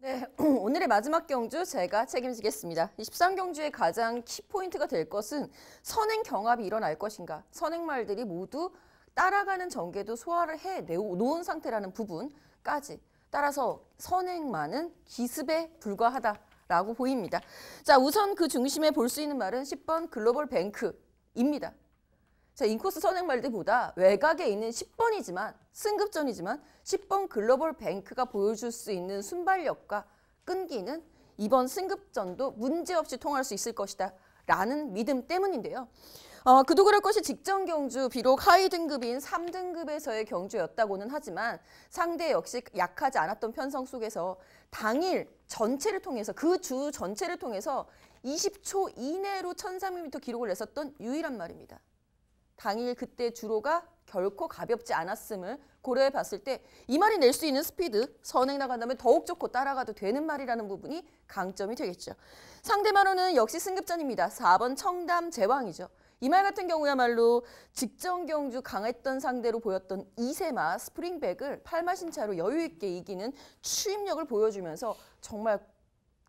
Speaker 2: 네, 오늘의 마지막 경주 제가 책임지겠습니다. 13경주의 가장 키포인트가 될 것은 선행 경합이 일어날 것인가. 선행말들이 모두 따라가는 전개도 소화를 해놓은 상태라는 부분까지. 따라서 선행만은 기습에 불과하다라고 보입니다. 자, 우선 그 중심에 볼 수 있는 말은 10번 글로벌 뱅크입니다. 자, 인코스 선행말들보다 외곽에 있는 10번이지만 승급전이지만 10번 글로벌 뱅크가 보여줄 수 있는 순발력과 끈기는 이번 승급전도 문제없이 통할 수 있을 것이다 라는 믿음 때문인데요. 그도 그럴 것이 직전 경주 비록 하위 등급인 3등급에서의 경주였다고는 하지만 상대 역시 약하지 않았던 편성 속에서 당일 전체를 통해서 그 주 전체를 통해서 20초 이내로 1300m 기록을 냈었던 유일한 말입니다. 당일 그때 주로가 결코 가볍지 않았음을 고려해 봤을 때 이 말이 낼 수 있는 스피드, 선행 나간다면 더욱 좋고 따라가도 되는 말이라는 부분이 강점이 되겠죠. 상대만으로는 역시 승급전입니다. 4번 청담 제왕이죠. 이 말 같은 경우야말로 직전 경주 강했던 상대로 보였던 이세마 스프링백을 8마신차로 여유 있게 이기는 추임력을 보여주면서 정말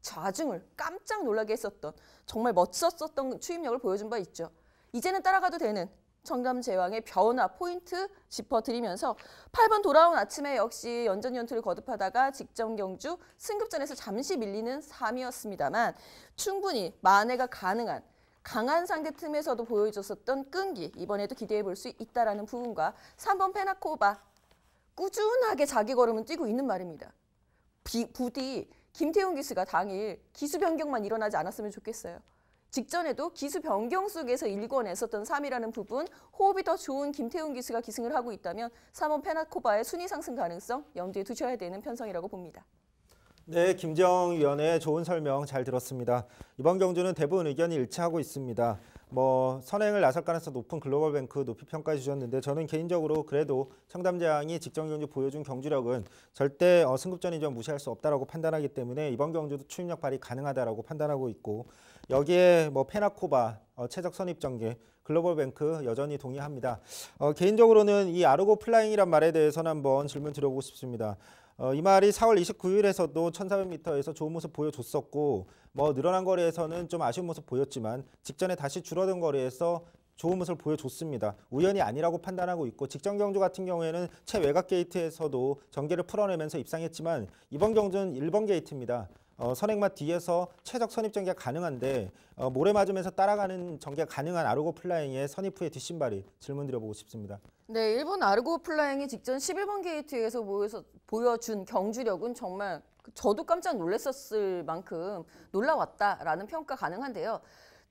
Speaker 2: 좌중을 깜짝 놀라게 했었던 정말 멋졌었던 추임력을 보여준 바 있죠. 이제는 따라가도 되는 청담 제왕의 변화 포인트 짚어드리면서 8번 돌아온 아침에 역시 연전연투를 거듭하다가 직전 경주 승급전에서 잠시 밀리는 3위였습니다만 충분히 만회가 가능한 강한 상대 틈에서도 보여줬었던 끈기 이번에도 기대해 볼 수 있다라는 부분과 3번 페나코바 꾸준하게 자기 걸음은 뛰고 있는 말입니다. 부디 김태훈 기수가 당일 기수 변경만 일어나지 않았으면 좋겠어요. 직전에도 기수 변경 속에서 일궈냈었던 3위라는 부분, 호흡이 더 좋은 김태훈 기수가 기승을 하고 있다면 3번 페나코바의 순위 상승 가능성 염두에 두셔야 되는 편성이라고 봅니다.
Speaker 3: 네, 김지영 위원의 좋은 설명 잘 들었습니다. 이번 경주는 대부분 의견이 일치하고 있습니다. 뭐 선행을 나설 가능성 높은 글로벌뱅크 높이 평가해 주셨는데 저는 개인적으로 그래도 청담제왕이 직전 경주 보여준 경주력은 절대 승급전이점 무시할 수 없다라고 판단하기 때문에 이번 경주도 추진력 발휘 가능하다라고 판단하고 있고 여기에 뭐 페나코바 최적 선입 전개 글로벌뱅크 여전히 동의합니다. 개인적으로는 이 아르고 플라잉이란 말에 대해서는 한번 질문 드려보고 싶습니다. 이 말이 4월 29일에서도 1400m에서 좋은 모습 보여줬었고 뭐 늘어난 거리에서는 좀 아쉬운 모습 보였지만 직전에 다시 줄어든 거리에서 좋은 모습을 보여줬습니다. 우연이 아니라고 판단하고 있고 직전 경주 같은 경우에는 최외곽 게이트에서도 전개를 풀어내면서 입상했지만 이번 경주는 1번 게이트입니다. 선행맛 뒤에서 최적 선입 전개가 가능한데 모래 맞으면서 따라가는 전개가 가능한 아르고 플라잉의 선입 후의 뒷신발이 질문 드려보고 싶습니다.
Speaker 2: 네, 일본 아르고 플라잉이 직전 11번 게이트에서 보여준 경주력은 정말 저도 깜짝 놀랐었을 만큼 놀라웠다라는 평가 가능한데요.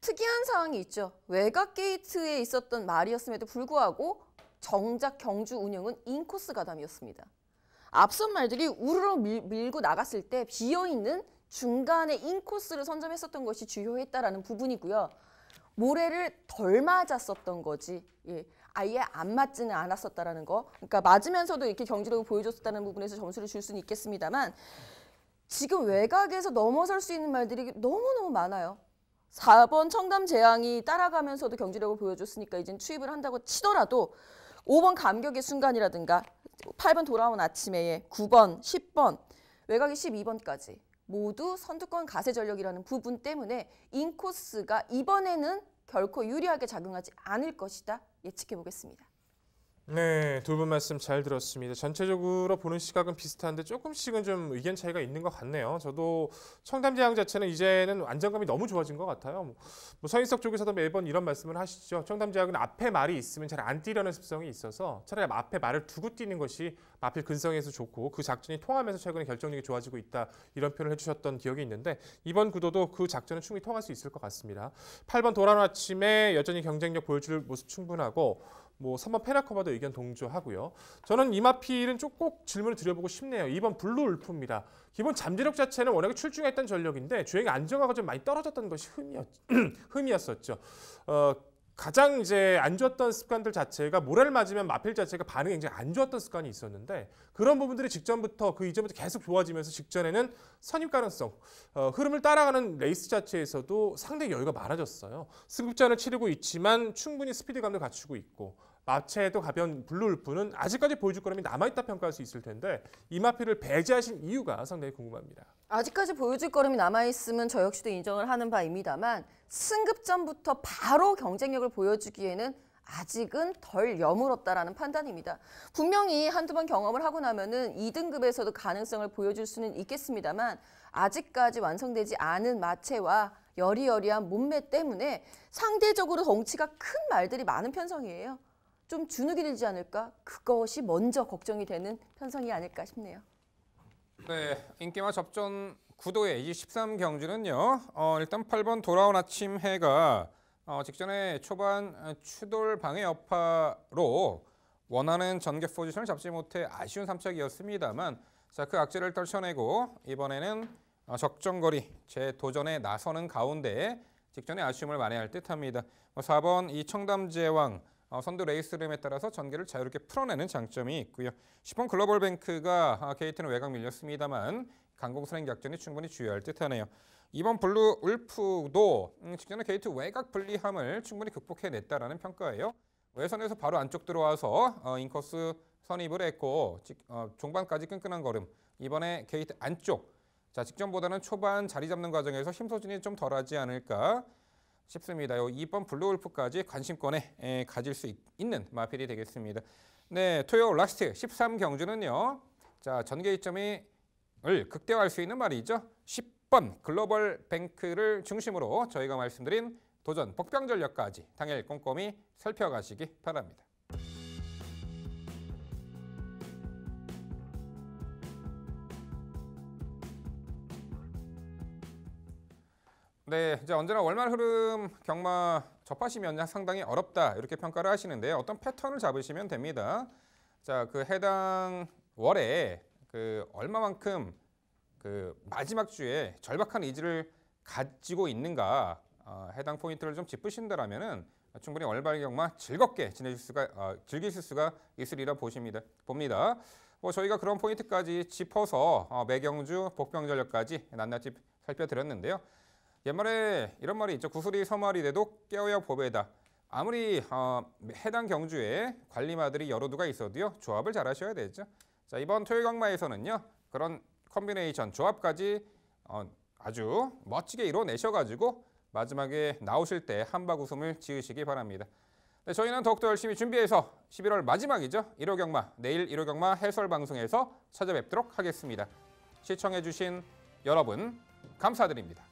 Speaker 2: 특이한 사항이 있죠. 외곽 게이트에 있었던 말이었음에도 불구하고 정작 경주 운영은 인코스 가담이었습니다. 앞선 말들이 우르르 밀고 나갔을 때 비어있는 중간에 인코스를 선점했었던 것이 주요했다라는 부분이고요. 모래를 덜 맞았었던 거지. 예, 아예 안 맞지는 않았었다라는 거. 그러니까 맞으면서도 이렇게 경지력을 보여줬다는 부분에서 점수를 줄 수는 있겠습니다만 지금 외곽에서 넘어설 수 있는 말들이 너무너무 많아요. 4번 청담제왕이 따라가면서도 경지력을 보여줬으니까 이젠 추입을 한다고 치더라도 5번 감격의 순간이라든가 8번 돌아온 아침에 9번, 10번, 외곽이 12번까지 모두 선두권 가세 전력이라는 부분 때문에 인코스가 이번에는 결코 유리하게 작용하지 않을 것이다 예측해 보겠습니다.
Speaker 4: 네, 두 분 말씀 잘 들었습니다. 전체적으로 보는 시각은 비슷한데 조금씩은 좀 의견 차이가 있는 것 같네요. 저도 청담제왕 자체는 이제는 안정감이 너무 좋아진 것 같아요. 뭐 서인석 쪽에서도 매번 이런 말씀을 하시죠. 청담제왕은 앞에 말이 있으면 잘 안 뛰려는 습성이 있어서 차라리 앞에 말을 두고 뛰는 것이 마필 근성에서 좋고 그 작전이 통하면서 최근에 결정력이 좋아지고 있다 이런 표현을 해주셨던 기억이 있는데 이번 구도도 그 작전은 충분히 통할 수 있을 것 같습니다. 8번 도란 아침에 여전히 경쟁력 보여줄 모습 충분하고 뭐 3번 페나코바도 의견 동조하고요. 저는 이마필은 좀 꼭 질문을 드려보고 싶네요. 2번 블루 울프입니다. 기본 잠재력 자체는 워낙에 출중했던 전력인데 주행의 안정화가 좀 많이 떨어졌던 것이 흠이었었죠. 가장 이제 안 좋았던 습관들 자체가 모래를 맞으면 마필 자체가 반응이 굉장히 안 좋았던 습관이 있었는데 그런 부분들이 직전부터 그 이전부터 계속 좋아지면서 직전에는 선입 가능성, 흐름을 따라가는 레이스 자체에서도 상당히 여유가 많아졌어요. 승급전을 치르고 있지만 충분히 스피드감도 갖추고 있고 마체에도 가벼운 블루울프는 아직까지 보여줄 거람이 남아있다 평가할 수 있을 텐데 이마필을 배제하신 이유가 상당히 궁금합니다.
Speaker 2: 아직까지 보여줄 걸음이 남아있으면 저 역시도 인정을 하는 바입니다만 승급전부터 바로 경쟁력을 보여주기에는 아직은 덜 여물었다라는 판단입니다. 분명히 한두 번 경험을 하고 나면은 2등급에서도 가능성을 보여줄 수는 있겠습니다만 아직까지 완성되지 않은 마체와 여리여리한 몸매 때문에 상대적으로 덩치가 큰 말들이 많은 편성이에요. 좀 주눅이 들지 않을까? 그것이 먼저 걱정이 되는 편성이 아닐까 싶네요.
Speaker 1: 네, 인기마 접전 구도의 13 경주는요. 일단 8번 돌아온 아침 해가 직전에 초반 추돌 방해 여파로 원하는 전개 포지션을 잡지 못해 아쉬운 3착이었습니다만 자, 그 악재를 떨쳐내고 이번에는 적정거리 재도전에 나서는 가운데 직전에 아쉬움을 만회할 듯합니다. 4번 이 청담제왕 선두 레이스 흐름에 따라서 전개를 자유롭게 풀어내는 장점이 있고요. 10번 글로벌뱅크가 게이트는 외곽 밀렸습니다만 강공선행 작전이 충분히 주요할 듯하네요. 2번 블루 울프도 직전에 게이트 외곽 불리함을 충분히 극복해냈다라는 평가예요. 외선에서 바로 안쪽 들어와서 인코스 선입을 했고 종반까지 끈끈한 걸음. 이번에 게이트 안쪽. 자, 직전보다는 초반 자리 잡는 과정에서 힘 소진이 좀 덜하지 않을까 싶습니다. 2번 블루울프까지 관심권에 가질 수 있는 마필이 되겠습니다. 네, 토요 라스트 13 경주는요. 자, 전개이점을 극대화할 수 있는 말이죠. 10번 글로벌 뱅크를 중심으로 저희가 말씀드린 도전 복병 전략까지 당일 꼼꼼히 살펴가시기 바랍니다. 네, 이제 언제나 월말 흐름 경마 접하시면 상당히 어렵다 이렇게 평가를 하시는데 어떤 패턴을 잡으시면 됩니다. 자, 그 해당 월에 그 얼마만큼 그 마지막 주에 절박한 의지를 가지고 있는가 해당 포인트를 좀 짚으신다라면은 충분히 월말 경마 즐겁게 즐기실 수가 있으리라 봅니다. 저희가 그런 포인트까지 짚어서 매경주, 복병전력까지 낱낱이 살펴드렸는데요. 옛말에 이런 말이 있죠. 구슬이 서말이 돼도 깨어야 보배다. 아무리 해당 경주에 관리마들이 여러 두가 있어도요. 조합을 잘 하셔야 되죠. 자, 이번 토요 경마에서는요. 그런 컨비네이션 조합까지 아주 멋지게 이뤄내셔가지고 마지막에 나오실 때 한박 웃음을 지으시기 바랍니다. 네, 저희는 더욱더 열심히 준비해서 11월 마지막이죠. 1호 경마, 내일 1호 경마 해설 방송에서 찾아뵙도록 하겠습니다. 시청해주신 여러분 감사드립니다.